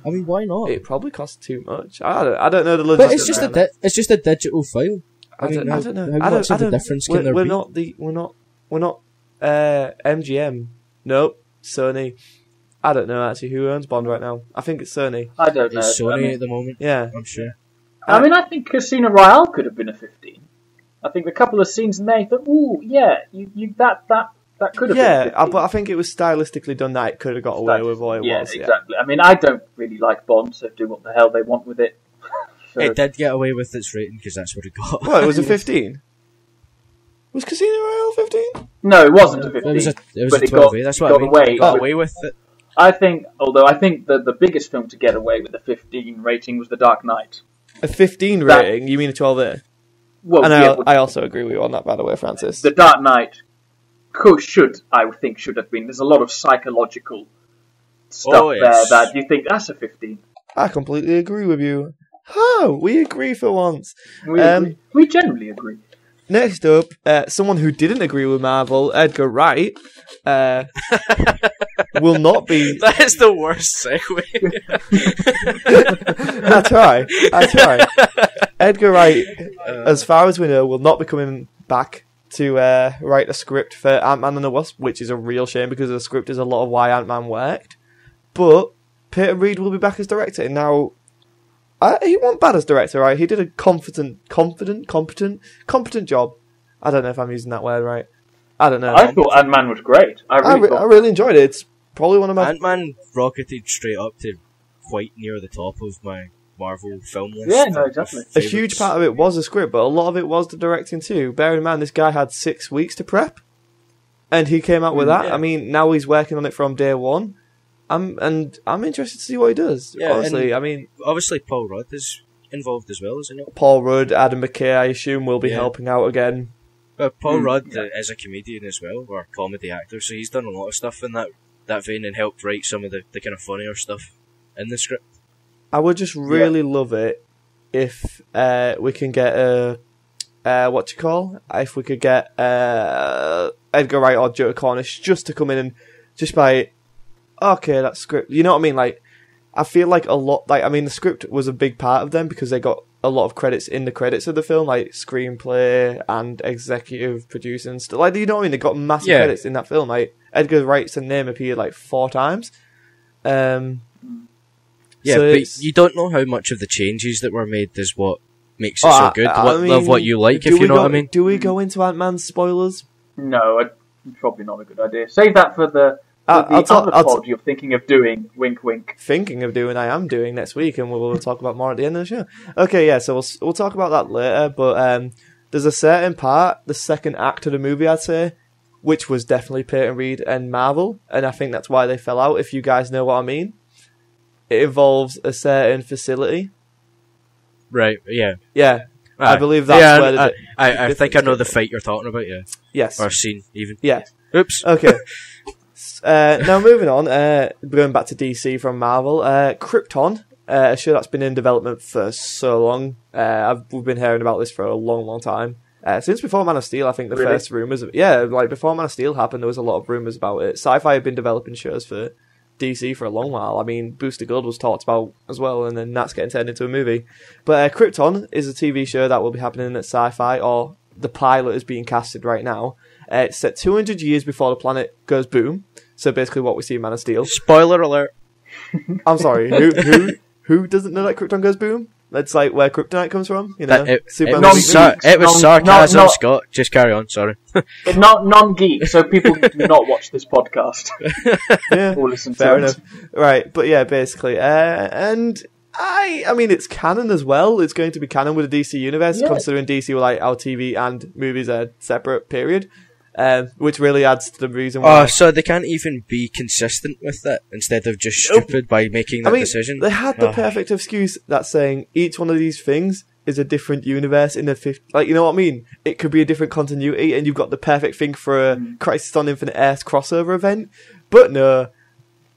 I mean, why not? It probably costs too much. I don't know the But logistics. it's just around it. it's just a digital file. I don't know. How much of a difference can there we're be? We're not MGM. Nope. Sony. I don't know actually who owns Bond right now. I think it's Sony. I don't know. It's Sony I mean, at the moment. Yeah. I'm sure. I think Casino Royale could have been a 15. I think a couple of scenes in there, you thought, ooh, yeah, that could have been a 15. but I think it was stylistically done that it could have got away with what it was. Yeah, exactly. I mean, I don't really like Bond, so do what the hell they want with it. So, It did get away with its rating because that's what it got. Well, it was a 15. Was Casino Royale 15? no, it wasn't a 15. It was a but it 12A. That's what I got mean. away. It got with- away with it. I think the biggest film to get away with a 15 rating was The Dark Knight. A 15 That- rating? You mean a 12A? Well, And yeah, I also agree with you on that, by the way, Francis. The Dark Knight should have been. There's a lot of psychological stuff Oh, yes. there that you think that's a 15. I completely agree with you. Oh, we agree for once. We generally agree. Next up, someone who didn't agree with Marvel, Edgar Wright, will not be... That is the worst segue. I try. Edgar Wright, as far as we know, will not be coming back to write a script for Ant-Man and the Wasp, which is a real shame because the script is a lot of why Ant-Man worked. but Peter Reed will be back as director. And now, he wasn't bad as director, right? He did a competent job. I don't know if I'm using that word right. I don't know. I thought Ant-Man was great. I really enjoyed it. It's probably one of my... Ant-Man rocketed straight up to quite near the top of my Marvel film list. Yeah, no, exactly. A huge part of it was the script, but a lot of it was the directing too. Bear in mind, this guy had 6 weeks to prep, and he came out with that. Yeah. I mean, now he's working on it from day one. I'm interested to see what he does. Yeah, honestly, I mean, obviously Paul Rudd is involved as well, isn't he? Paul Rudd, Adam McKay, I assume, will be helping out again. But Paul Rudd is a comedian as well, or a comedy actor, so he's done a lot of stuff in that vein and helped write some of the kind of funnier stuff in the script. I would just really love it if we can get if we could get Edgar Wright or Joe Cornish just to come in and just by, okay, that script, you know what I mean? Like, I feel like the script was a big part of them because they got a lot of credits in the credits of the film, like screenplay and executive producing and stuff. Like, you know what I mean? They got massive credits in that film. Like, Edgar Wright's name appeared like 4 times. But you don't know how much of the changes that were made is what makes it so good. Love what you like, if you know what I mean. Do we go into Ant-Man spoilers? No, probably not a good idea. Save that for the other pod you're thinking of doing. Wink, wink. I am doing next week, and we'll talk about more at the end of the show. Okay, yeah, so we'll talk about that later. But there's a certain part, the second act of the movie, I'd say, which was definitely Peyton Reed and Marvel, and I think that's why they fell out. If you guys know what I mean, it involves a certain facility. Right. Yeah. Yeah. I believe that's where I think I know the fight you're talking about. Yeah. Yes. Or scene even. Yeah. Oops. Okay. Now moving on, going back to DC from Marvel, Krypton, a show that's been in development for so long. We've been hearing about this for a long, long time. Since before Man of Steel, I think the first rumours before Man of Steel happened, there was a lot of rumours about it. Sci-Fi had been developing shows for DC for a long while. I mean, Booster Gold was talked about as well, and then that's getting turned into a movie. But Krypton is a TV show that will be happening at Sci-Fi, or the pilot is being casted right now. It's set 200 years before the planet goes boom. So basically what we see in Man of Steel. Spoiler alert. I'm sorry, who doesn't know that Krypton goes boom? That's like where kryptonite comes from, you know? It was sarcasm, Scott. Just carry on, sorry. Non-geek, so people do not watch this podcast. Yeah, or listen to fair it. enough. Right, but yeah, basically. And I mean, it's canon as well. It's going to be canon with the DC universe, considering DC were like our TV and movies are separate, period. Which really adds to the reason why. Oh, so they can't even be consistent with it instead of just stupid by making that decision? They had the perfect excuse that's saying each one of these things is a different universe in the fifth. Like, you know what I mean? It could be a different continuity, and you've got the perfect thing for a Crisis on Infinite Earths crossover event. But no,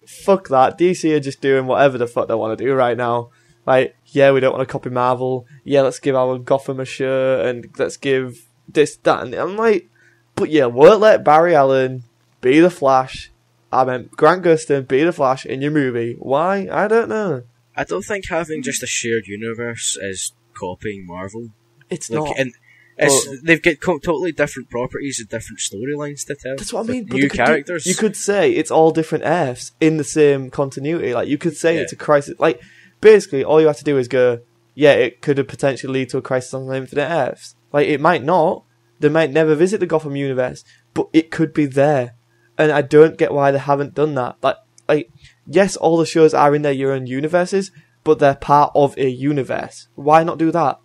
fuck that. DC are just doing whatever the fuck they want to do right now. Like, yeah, we don't want to copy Marvel. Yeah, let's give our Gotham a show, and let's give this, that, and I'm like, but yeah, won't let Barry Allen be the Flash. I meant Grant Gustin be the Flash in your movie. Why? I don't know. I don't think having just a shared universe is copying Marvel. It's not. And they've got totally different properties and different storylines to tell. That's what I mean. New characters. You could say it's all different Earths in the same continuity. Like, you could say it's a crisis. Like, basically, all you have to do is go, yeah, it could potentially lead to a Crisis on Infinite Earths. Like, it might not. They might never visit the Gotham universe, but it could be there. And I don't get why they haven't done that. Like, yes, all the shows are in their own universes, but they're part of a universe. Why not do that?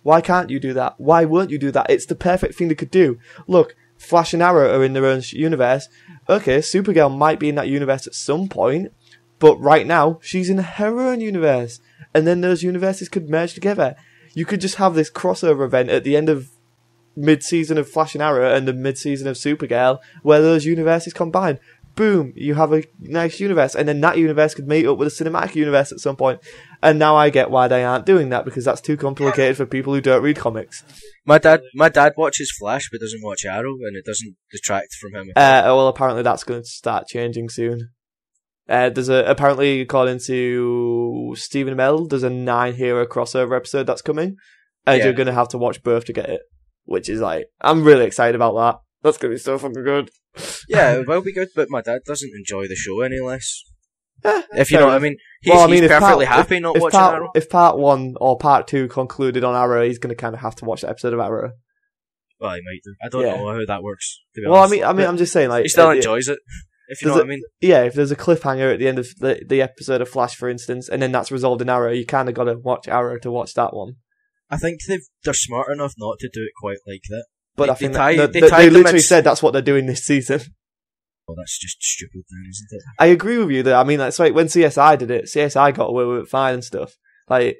Why can't you do that? Why won't you do that? It's the perfect thing they could do. Look, Flash and Arrow are in their own universe. Okay, Supergirl might be in that universe at some point, but right now, she's in her own universe. And then those universes could merge together. You could just have this crossover event at the end of mid-season of Flash and Arrow and the mid-season of Supergirl, where those universes combine. Boom, you have a nice universe, and then that universe could meet up with a cinematic universe at some point. And now I get why they aren't doing that, because that's too complicated for people who don't read comics. My dad watches Flash but doesn't watch Arrow, and it doesn't detract from him. Well, apparently that's going to start changing soon. Apparently, according to Stephen Amell, there's a 9-hero crossover episode that's coming, and you're going to have to watch both to get it. Which is like, I'm really excited about that. That's going to be so fucking good. Yeah, it will be good, but my dad doesn't enjoy the show any less. If you know what I mean. He's if perfectly happy not watching Arrow. If part 1 or part 2 concluded on Arrow, he's going to kind of have to watch the episode of Arrow. Well, he might do. I don't know how that works, to be Well, honest. I mean, I'm just saying, like... He still enjoys it, if you know what I mean. Yeah, if there's a cliffhanger at the end of the episode of Flash, for instance, and then that's resolved in Arrow, you kind of got to watch Arrow to watch that one. I think they're smart enough not to do it quite like that. But I think they literally said that's what they're doing this season. Well, that's just stupid then, isn't it? I agree with you, though. I mean, that's like when CSI did it. CSI got away with it fine and stuff. Like,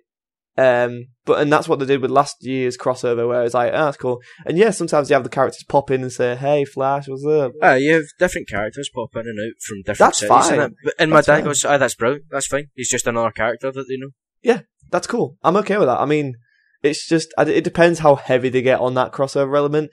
and that's what they did with last year's crossover, where it's like, that's cool. And yeah, sometimes you have the characters pop in and say, "Hey, Flash, what's up?" You have different characters pop in and out from different cities. That's fine. And my dad goes, that's brilliant. That's fine. He's just another character that they know. Yeah, that's cool. I'm okay with that. I mean, it's just it depends how heavy they get on that crossover element.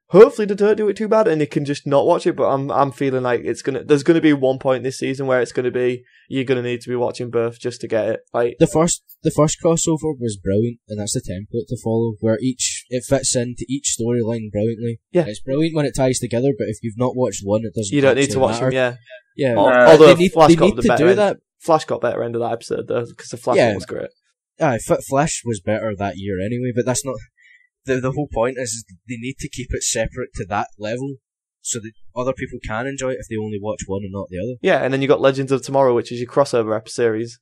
Hopefully they don't do it too bad and they can just not watch it, but I'm feeling like there's gonna be one point this season where it's gonna be you're gonna need to be watching both just to get it. Like the first crossover was brilliant, and that's the template to follow, where it fits into each storyline brilliantly. Yeah, it's brilliant when it ties together, but if you've not watched one, it doesn't. You don't need to watch matter. them. Yeah. Although Flash got to do that. Flash got better end of that episode though, because the Flash one was great. Flash was better that year anyway, but that's not. The whole point is they need to keep it separate to that level so that other people can enjoy it if they only watch one and not the other. Yeah, and then you got Legends of Tomorrow, which is your crossover series,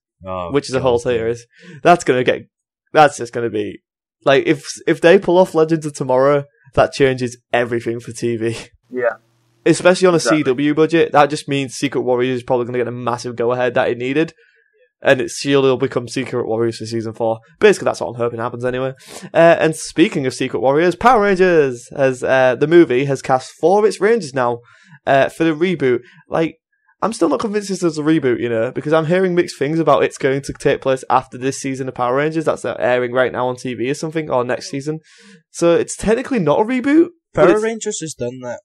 which is a whole series. That's just gonna be like if they pull off Legends of Tomorrow, that changes everything for TV. Yeah. Especially on a CW budget, that just means Secret Warriors is probably going to get a massive go-ahead that it needed. And it'll become Secret Warriors for Season 4. Basically, that's what I'm hoping happens anyway. And speaking of Secret Warriors, Power Rangers, the movie has cast 4 of its Rangers now for the reboot. Like, I'm still not convinced this is a reboot, because I'm hearing mixed things about it's going to take place after this season of Power Rangers. That's airing right now on TV or something, or next season. So it's technically not a reboot. Power Rangers has done that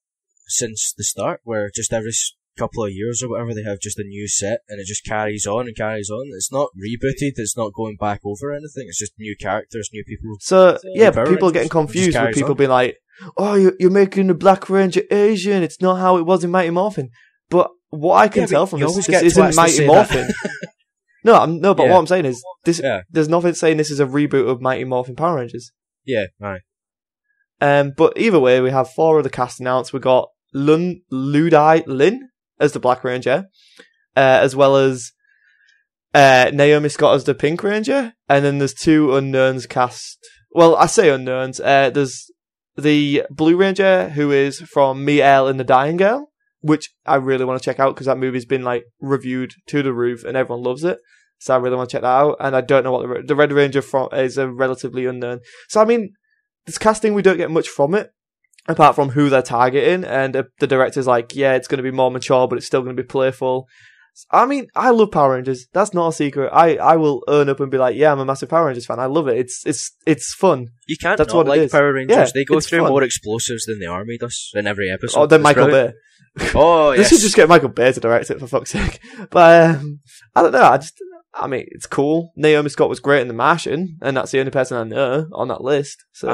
since the start, where just every couple of years or whatever they have just a new set and it just carries on and carries on. It's not rebooted, it's not going back over anything, it's just new characters, new people. So yeah, but people are getting confused with people being like, oh, you're making the Black Ranger Asian, it's not how it was in Mighty Morphin. But what I can tell from this isn't Mighty Morphin. But what I'm saying is this. Yeah. There's nothing saying this is a reboot of Mighty Morphin Power Rangers. Yeah, right. But either way, we have 4 of the cast announced. We got Ludai Lin as the Black Ranger, as well as Naomi Scott as the Pink Ranger, and then there's 2 unknowns cast. Well, I say unknowns. There's the Blue Ranger, who is from Miel and the Dying Girl, which I really want to check out because that movie's been reviewed to the roof and everyone loves it. So I really want to check that out. And I don't know what the Red Ranger is a relatively unknown. So I mean, this casting, we don't get much from it, apart from who they're targeting, and the director's like, yeah, it's going to be more mature, but it's still going to be playful. I mean, I love Power Rangers. That's not a secret. I will own up and be like, yeah, I'm a massive Power Rangers fan. I love it. It's fun. You can't That's not what like it is. Power Rangers. Yeah, they go through fun. more explosives than the Army does in every episode. Oh, then Michael Bay. Oh, They yes. should just get Michael Bay to direct it, for fuck's sake. But I don't know. I mean, it's cool. Naomi Scott was great in The Martian, and that's the only person I know on that list. So,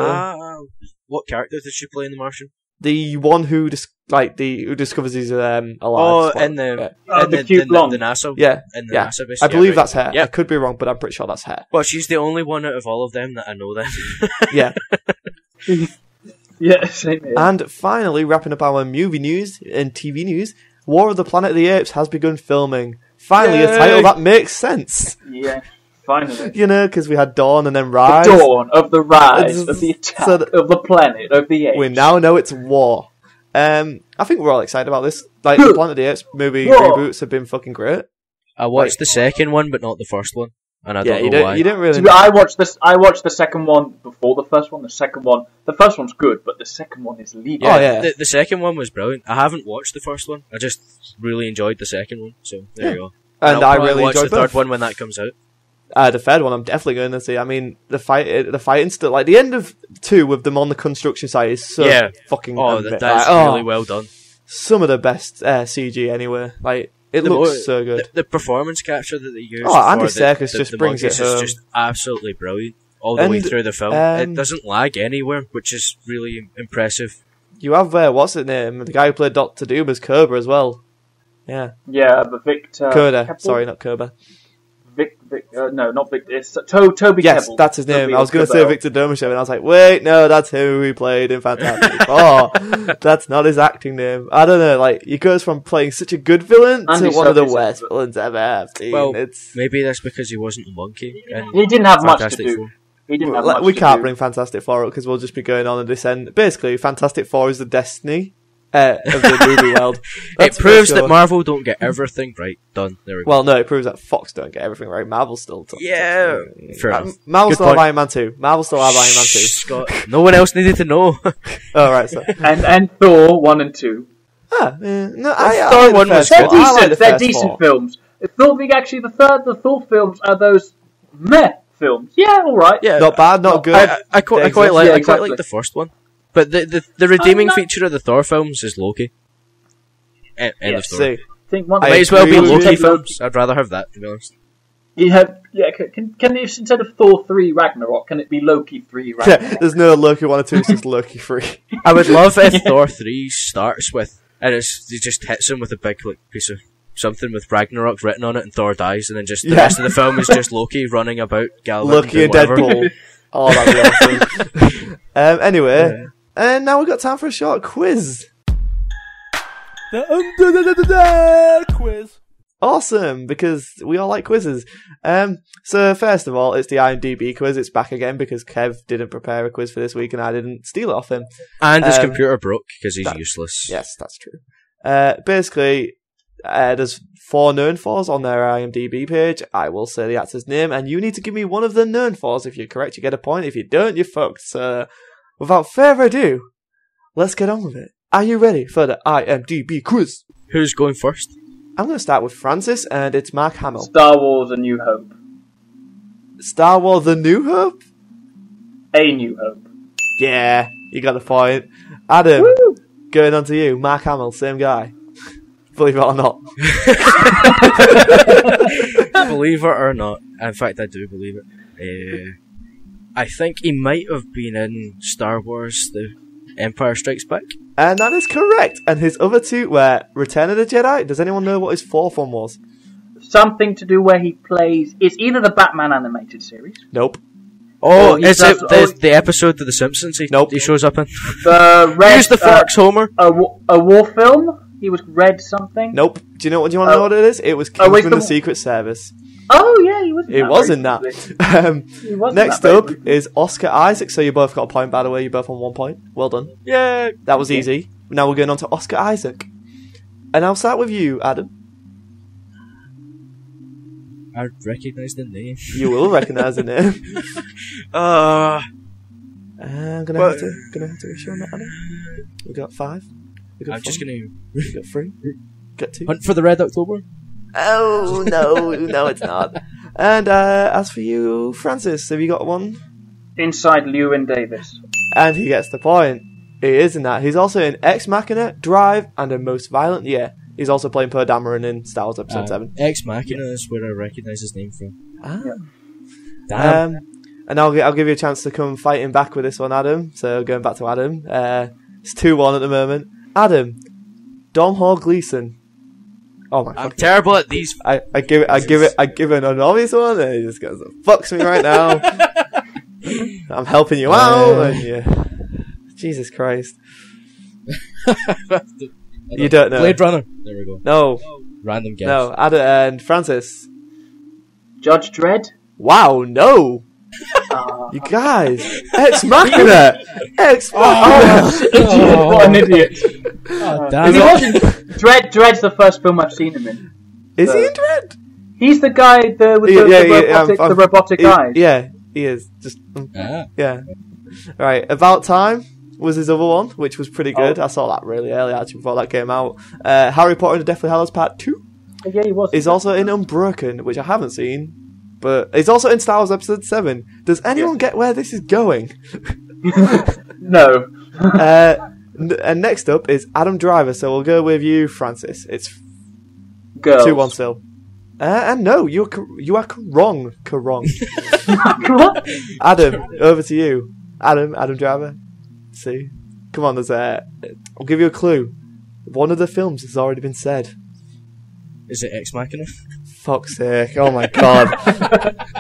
what character did she play in The Martian? the one who who discovers he's alive. Oh, and the cute blonde. the NASA. Yeah, in the yeah. NASA base. I believe right. that's her. Yeah. I could be wrong, but I'm pretty sure that's her. Well, she's the only one out of all of them that I know. Then. Yeah. Yeah, same here. And finally, wrapping up our movie news and TV news, War of the Planet of the Apes has begun filming. Finally, Yay! a title that makes sense. Yeah, finally. Because we had Dawn and then Rise. The dawn of the rise of the attack So of the planet of the apes. We now know it's War. I think we're all excited about this. The Planet of the Apes movie War. reboots have been fucking great. I watched the second one, but not the first one, and I don't know why. You didn't really. I watched the second one before the first one. The first one's good, but the second one is leading. Oh, yeah. The second one was brilliant. I haven't watched the first one. I just really enjoyed the second one. So there you go. And I'll I probably really watch enjoyed the both. third one when that comes out. The third one, I'm definitely going to see. I mean, the fighting still the end of 2 with them on the construction site is so fucking. That's really well done. Some of the best CG anyway. It looks so good. The performance capture that they use. Andy for Serkis the just brings it monkeys is home. just absolutely brilliant all the way through the film. It doesn't lag anywhere, which is really impressive. You have what's his name? The guy who played Doctor Doom as Cobra as well. Yeah. Yeah, but Victor... Koda. Keppel? Sorry, not Koba. No, not Victor. It's Toby Yes, Kebbell. that's his name. Toby I was going to Kebbell. say Victor Domashev, and I was like, wait, no, that's who he played in Fantastic Four. That's not his acting name. I don't know, like, he goes from playing such a good villain Andy to one of the Serkis worst is- villains ever I've seen. Well, It's... maybe that's because he wasn't a monkey. And He didn't have much to Fantastic do. Four. He didn't have Like, much we to can't do. bring Fantastic Four up because we'll just be going on a descent. Basically, Fantastic Four is the destiny of the movie world. It That's for proves sure. that Marvel don't get everything right. Done. There we go. Well, no, it proves that Fox don't get everything right. Marvel still. Yeah, fair enough. Marvel Good still point. have Iron Man 2. Marvel still have Iron Man 2. Scott, no one else needed to know. Oh, right, so. And Thor 1 and 2. Ah, yeah. No, Thor I like one the was first They're four. I like decent. the They're first decent four. films. The Thor films are those meh films. Yeah, all right. Yeah, Not bad, not good. I quite Exactly. like. Yeah, I quite like exactly. the first one, but the redeeming not- feature of the Thor films is Loki. End of Yes. story. See, I think one I Might as well be agree with Loki you. films. I'd rather have that, to be honest. You have, yeah. Can it, instead of Thor 3 Ragnarok, can it be Loki 3 Ragnarok? there's no Loki 1 or 2, it's just Loki 3. I would love if Thor 3 starts with, and he just hits him with a big piece of something with Ragnarok written on it, and Thor dies, and then just the Yeah. rest of the film is just Loki running about gallivanting. Loki and doing whatever. Deadpool. Oh, that'd be awesome. Anyway, and now we've got time for a short quiz. The quiz. Awesome, because we all like quizzes. So first of all, it's the IMDb quiz. It's back again because Kev didn't prepare a quiz for this week and I didn't steal it off him. And his Um, computer broke because he's that- useless. Yes, that's true. Basically, there's 4 known fors on their IMDb page. I will say the actor's name, and you need to give me one of the known fors. If you're correct, you get a point. If you don't, you're fucked. So, without further ado, let's get on with it. Are you ready for the IMDb quiz? Who's going first? I'm going to start with Francis, and it's Mark Hamill. Star Wars: A New Hope. Star Wars: The New Hope? A New Hope. Yeah, you got the point. Adam, Woo! going on to you. Mark Hamill, same guy. Believe it or not. Believe it or not. In fact, I do believe it. I think he might have been in Star Wars: The Empire Strikes Back. And that is correct. And his other 2 were Return of the Jedi. Does anyone know what his 4th one was? Something to do where he plays. It's either the Batman animated series, Nope. Oh, he is it does- the episode of The Simpsons Nope. he shows up in? the Red. Use the forks, Homer. A war film. He was Red something. Nope. Do you know what? Do you want to know what it is? It was Oh, wait, Kingsman: the- The Secret Service. Oh yeah, he was. It was in that. He was in Next that, up basically. is Oscar Isaac. So you both got a point, by the way. You both on 1 point. Well done. Yeah. That was easy. Now we're going on to Oscar Isaac. And I'll start with you, Adam. I recognise the name. You will recognise the name. I'm gonna have to issue on that, Adam. We got 5. We got I'm just 4. gonna We got 3. Got 2. hunt for the Red October. Oh no, it's not. And as for you, Francis, have you got one? Inside Llewyn Davis. And he gets the point. He is in that. He's also in Ex Machina, Drive, and A Most Violent Year. He's also playing Poe Dameron in Star Wars Episode 7. Ex Machina is where I recognise his name from. Ah. Damn. And I'll give you a chance to come fighting back with this one, Adam. So going back to Adam, it's 2-1 at the moment. Adam, Domhnall Gleeson. Oh my! I'm fucking- terrible at these. I give it an obvious one, and he just goes fucks me right now. I'm helping you out, and yeah, Jesus Christ, you don't know. Blade Runner. There we go. No, Random guess. no, Adam and Francis. Judge Dredd. Wow, no. You guys, Ex Machina, Ex Machina. Idiot! What an idiot! Oh, Is damn he it. wasn't Dread's the first film I've seen him in. Is he in Dread? He's the guy with the robotic eyes. Yeah, he is. Just Ah. yeah. Right, About Time was his other one, which was pretty good. Oh. I saw that really early actually before that came out. Harry Potter and the Deathly Hallows Part 2 Yeah, he was. is also in Unbroken, which I haven't seen, but it's also in Star Wars Episode 7. Does anyone get where this is going? No. And next up is Adam Driver, so we'll go with you, Francis. It's Girls. 2-1 still. And no, you are wrong. What? Adam, over to you. Adam Driver. See? Come on, I'll give you a clue. One of the films has already been said. Is it Ex Machina? Fuck's sake! Oh my god!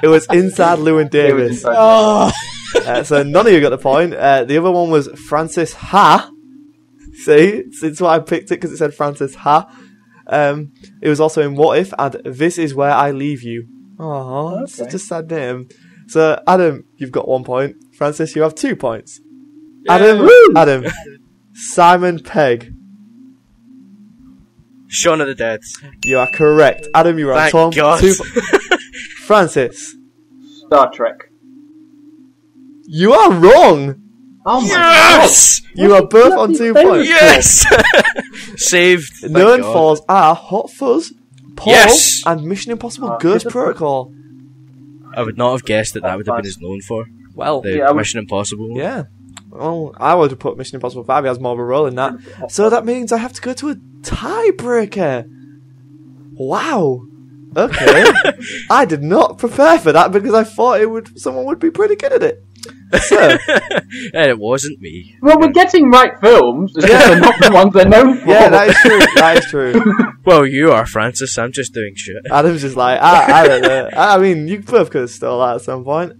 It was Inside Llewyn It was Davis. inside. Oh! So none of you got the point. The other one was Francis Ha. See, it's why I picked it because it said Francis Ha. It was also in What If and This Is Where I Leave You. Oh, Okay. such a sad name. So Adam, you've got 1 point. Francis, you have 2 points. Yeah. Adam, Simon Pegg. Shaun of the Dead. You are correct. Adam, you are on Thank top. God. 2 Francis, Star Trek. you are wrong. Oh my Yes! You are both on Bloody 2 famous. points. Yes! Saved. Thank Known God. falls are Hot Fuzz, Paul, Yes! and Mission Impossible Oh, Ghost is it- Protocol. I would not have guessed that would have been his known for. Well, The Yeah, I would- Mission Impossible one. yeah. Well, I would have put Mission Impossible 5. He has more of a role in that. So that means I have to go to a tiebreaker. Wow. Okay. I did not prepare for that because I thought someone would be pretty good at it. So, And it wasn't me. Well, we're getting right films. It's just they're not the ones they're known for. yeah, that is true. That is true. Well, you are, Francis. I'm just doing shit. Adam's just like, I don't know. I mean, you both could have stole that at some point.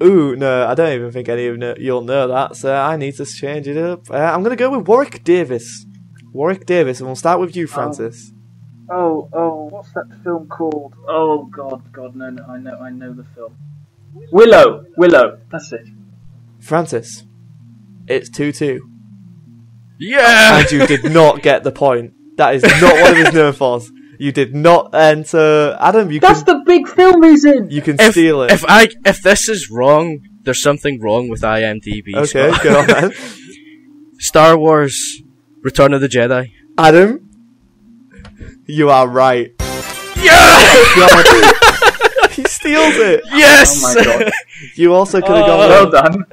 Ooh, no, I don't even think any of you'll know that, so I need to change it up. I'm going to go with Warwick Davis. Warwick Davis, and we'll start with you, Francis. Oh, what's that film called? Oh, God, no, I know the film. Willow, that's it. Francis, it's 2-2. Yeah! And you did not get the point. That is not one of his known for. You did not enter. Adam, That's the big film he's in! you can steal it. If this is wrong, there's something wrong with IMDb. Okay, Scott. go on then. Star Wars: Return of the Jedi. Adam, you are right. Yeah! He steals it. Yes! Oh my God. You also could have gone Well with, done.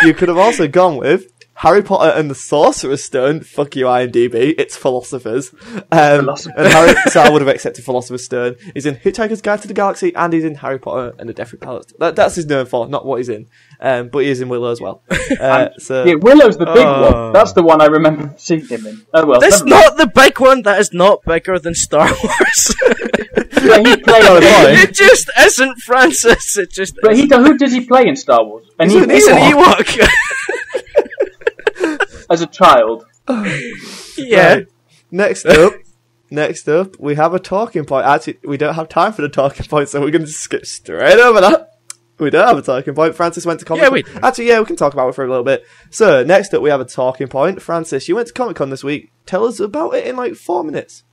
you could have also gone with Harry Potter and the Sorcerer's Stone. Fuck you, IMDb. It's Philosophers. Philosophers. So I would have accepted Philosopher's Stone. He's in Hitchhiker's Guide to the Galaxy, and he's in Harry Potter and the Deathly Hallows. That's his known for, not what he's in. But he is in Willow as well. So Yeah, Willow's the big Oh. one. That's the one I remember seeing him in. Oh well. That's never mind. not the big one. That is not bigger than Star Wars. But he played. It just isn't, Francis. It just. But isn't. who does he play in Star Wars? And He's an He's an Ewok. Ewok. as a child. Yeah. Right. Next up, we have a talking point. Actually, we don't have time for the talking point, so we're going to skip straight over that. We don't have a talking point. Francis went to Comic-Con. we- Actually, yeah, we can talk about it for a little bit. So, next up, we have a talking point. Francis, you went to Comic-Con this week. Tell us about it in like 4 minutes.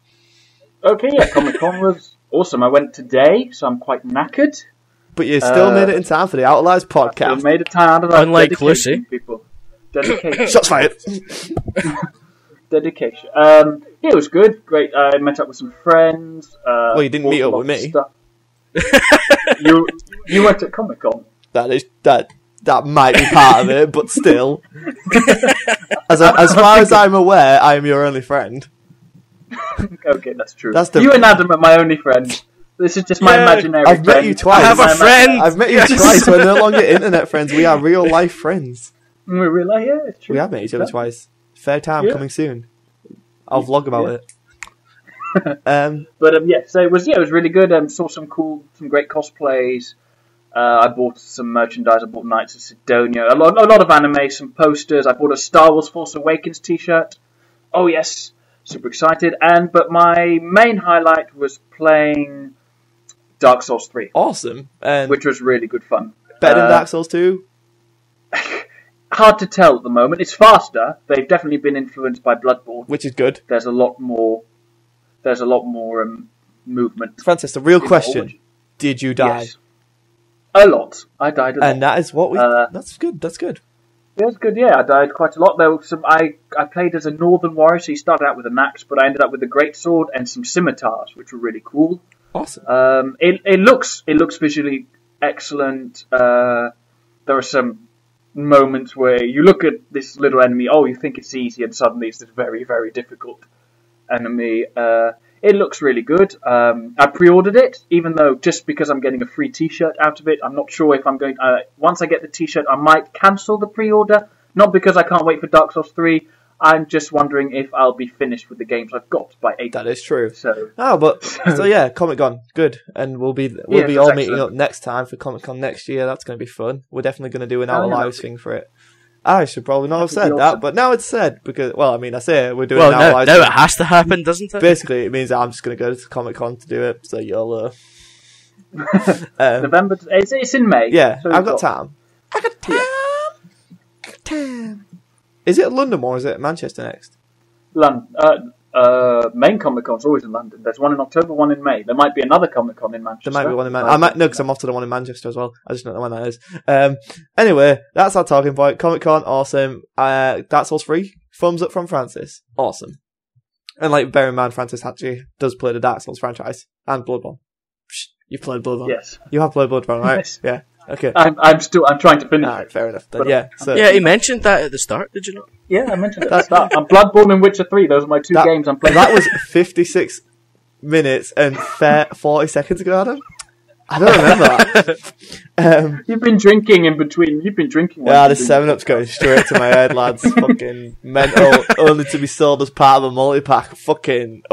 Okay, yeah, Comic Con was awesome. I went today, so I'm quite knackered. But you still made it in time for the Outliers I podcast. made a time out of that. Unlike dedication, Lucy. people. Dedication. Shots fired. Dedication. Yeah, it was good. Great. I met up with some friends. Well, you didn't bought meet a up lot with of me. stuff. You went to Comic Con. That might be part of it, but still. As far as I'm aware, I am your only friend. Okay, that's true. That's the- You and Adam are my only friends. This is just my imaginary I've met friend. you twice. I have a My friend. I've met you Yes. twice. We're no longer internet friends. We are real life friends. We realize, yeah, it's true. We have met each other twice. Fair time Yeah. coming soon. I'll vlog about it. But yeah, so it was really good. Saw some great cosplays. I bought some merchandise. I bought Knights of Sidonia, a lot of anime, some posters. I bought a Star Wars Force Awakens T-shirt. Oh yes, super excited. But my main highlight was playing Dark Souls 3, Awesome. And which was really good fun. better than Dark Souls 2? Hard to tell at the moment. It's faster. They've definitely been influenced by Bloodborne. Which is good. There's a lot more movement. Francis, the real Involved. question. Did you die? Yes. A lot. I died a lot. And that is what we... that's good. That's good. Yeah, it's good. Yeah, I died quite a lot. There was some. I played as a Northern warrior, so you started out with an axe, but I ended up with a great sword and some scimitars, which were really cool. Awesome. It looks visually excellent. There are some moments where you look at this little enemy. Oh, you think it's easy, and suddenly it's this very, very difficult enemy. It looks really good. I pre-ordered it, even though just because I'm getting a free T-shirt out of it, I'm not sure if I'm going. Once I get the T-shirt, I might cancel the pre-order. Not because I can't wait for Dark Souls 3. I'm just wondering if I'll be finished with the games I've got by April. That is true. So, So yeah, Comic-Con, good. And we'll be all that's meeting excellent. up next time for Comic-Con next year. That's going to be fun. We're definitely going to do an Out of yeah. Lives thing for it. I should probably not have That would said be that, awesome. but now it's said, because, well, I mean, I say it, we're doing Well, an Out of now Lives it thing. has to happen, doesn't it? Basically, it means that I'm just going to go to Comic-Con to do it, so you'll, November. It's in May. yeah, so I've we've got time. I got time. Got time. Is it London or is it Manchester next? London. Main Comic Con's always in London. There's one in October, one in May. There might be another Comic Con in Manchester. There might be one in Manchester. I might know because I'm off to the one in Manchester as well. I just don't know when that is. Anyway, that's our talking point. Comic Con, awesome. Dark Souls 3, thumbs up from Francis. Awesome. And like, bear in mind, Francis actually does play the Dark Souls franchise and Bloodborne. Psh, you've played Bloodborne. Yes. You have played Bloodborne, right? Yes. Yeah. Okay. I'm trying to finish. Alright, it. fair enough. Then, But- yeah. So Yeah, he mentioned that at the start, did you not? Yeah, I mentioned it at the start. I'm Bloodborne and Witcher 3. Those are my two games I'm playing. that was 56 minutes and 40 seconds ago, Adam. I don't remember that. You've been drinking in between. You've been drinking. Yeah, the 7-Up's going straight to my head, lads. Fucking mental, only to be sold as part of a multi-pack. Fucking,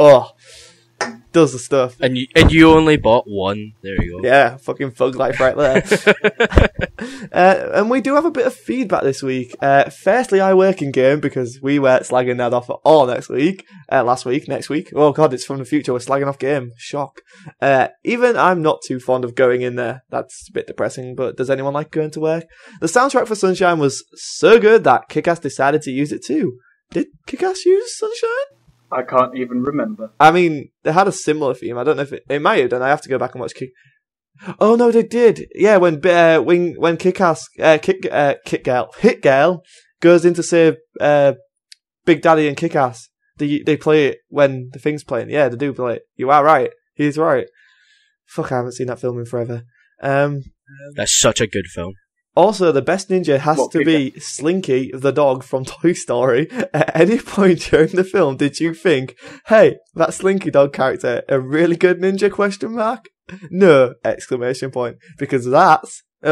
does the stuff. And you only bought one. There you go. Yeah, fucking thug life right there. And we do have a bit of feedback this week. Firstly, I work in game because we were slagging that off all next week. Next week. Oh god, it's from the future. We're slagging off game. Shock. Even I'm not too fond of going in there. That's a bit depressing, but does anyone like going to work? The soundtrack for Sunshine was so good that Kick-Ass decided to use it too. Did Kick-Ass use Sunshine? I can't even remember. I mean, they had a similar theme. I don't know if it might have done. I have to go back and watch Kick. Oh no, they did. Yeah, when Kick-Ass, Hit Girl goes in to save Big Daddy and Kick-Ass, they play it when the thing's playing. Yeah, they do play it. You are right. He's right. Fuck, I haven't seen that film in forever. That's such a good film. Also, the best ninja has to be Slinky the dog from Toy Story. At any point during the film, did you think, hey, that Slinky dog character, a really good ninja, ? No, !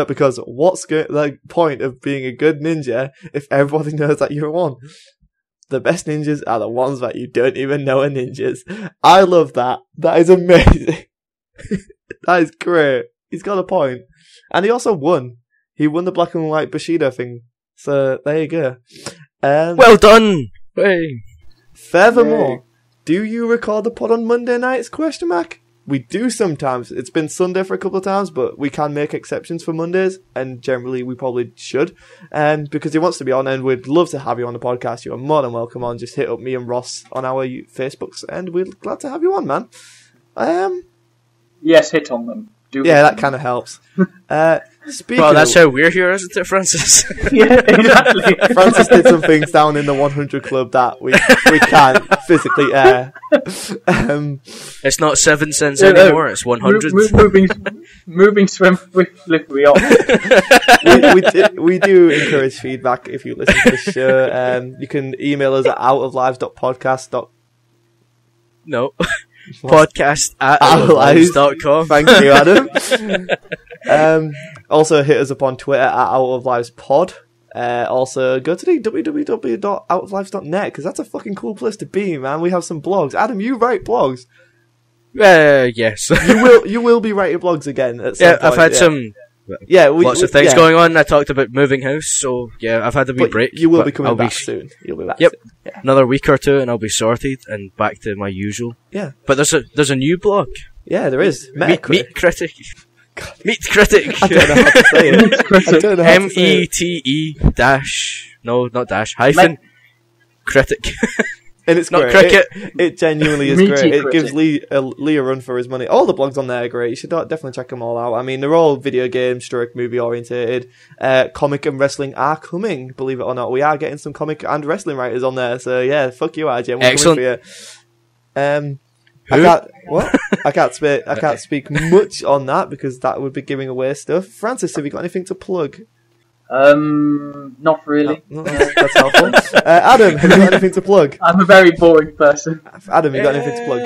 Because what's the point of being a good ninja if everybody knows that you're one? The best ninjas are the ones that you don't even know are ninjas. I love that. That is amazing. That is great. He's got a point. And he also won. He won the black and white Bushido thing. So, there you go. Well done! Hey. Furthermore, do you record the pod on Monday nights? ? We do sometimes. It's been Sunday for a couple of times, but we can make exceptions for Mondays, and generally we probably should. Because he wants to be on, and we'd love to have you on the podcast. You are more than welcome on. Just hit up me and Ross on our Facebooks, and we're glad to have you on, man. Yes, hit on them. Yeah, that kind of helps. Speaking Well, that's how we're here, isn't it, Francis? Yeah, exactly. Francis did some things down in the 100 Club that we can't physically air. It's not 7 cents anymore, it's 100. Moving swiftly on. we do encourage feedback if you listen to the show. You can email us at outoflives.podcast. No. Podcast at outoflives.com. Thank you, Adam. Also hit us up on Twitter at outoflivespod. Also go to the www.outoflives.net because that's a fucking cool place to be, man. We have some blogs. Adam, you write blogs. Yes. You will be writing blogs again at some point. I've had some lots of things going on. I talked about moving house, so yeah, I've had a wee break. You will be coming back soon. You'll be back soon. Yeah. Another week or two and I'll be sorted and back to my usual. Yeah. But there's a new blog. Yeah, there is. Meat Critic. Meat Critic. I don't know how to say it. METE dash, no, not dash, hyphen, critic. And it's not great. cricket. It genuinely is Meaty great. It critic. gives Lee a run for his money. All the blogs on there are great. You should definitely check them all out. I mean, they're all video game, stroke movie orientated. Comic and wrestling are coming, believe it or not. We are getting some comic and wrestling writers on there. So yeah, fuck you, RJ. We're Excellent. Coming for you. I can't speak much on that because that would be giving away stuff. Francis, have you got anything to plug? Not really. No, that's helpful. Adam, have you got anything to plug? I'm a very boring person. Adam, you got anything to plug?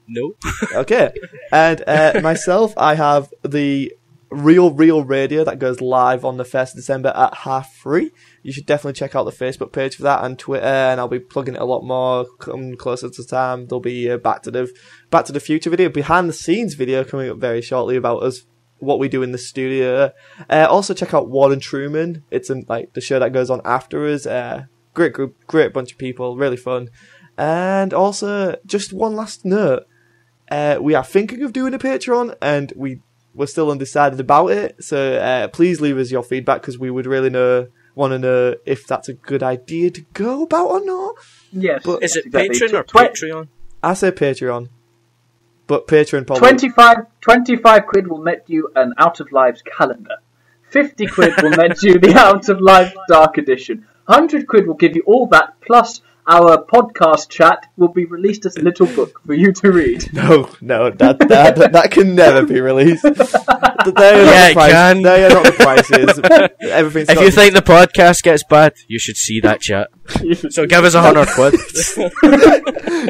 No. Okay. And myself, I have the Real Radio that goes live on the 1st of December at 3:30. you should definitely check out the Facebook page for that and Twitter, and I'll be plugging it a lot more coming closer to time. There'll be a Back to the Future video, behind the scenes video coming up very shortly about us, what we do in the studio. Also check out Ward and Truman. It's the show that goes on after us. Great group, great bunch of people, really fun. And also, just one last note. We are thinking of doing a Patreon, and we're still undecided about it. So please leave us your feedback, because we would really want to know if that's a good idea to go about or not. Yes. But Is it Patreon or Patreon? I say Patreon. But Patreon probably... 25 quid will net you an Out of Lives calendar. 50 quid will net you the Out of Lives Dark Edition. 100 quid will give you all that, plus our podcast chat will be released as a little book for you to read. No, that can never be released. They It can. They are not the prices. Everything's If you think the podcast gets bad, you should see that chat. So give us 100 quid.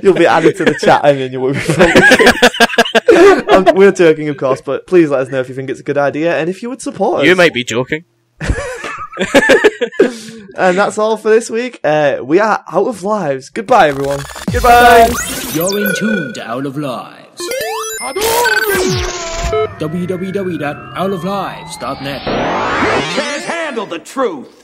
You'll be added to the chat, and then you will be We're joking, of course, but please let us know if you think it's a good idea, and if you would support us. You might be joking. And that's all for this week. We are Out of Lives. Goodbye, everyone. Goodbye. You're in tune to Out of Lives. www.outoflives.net. You can't handle the truth.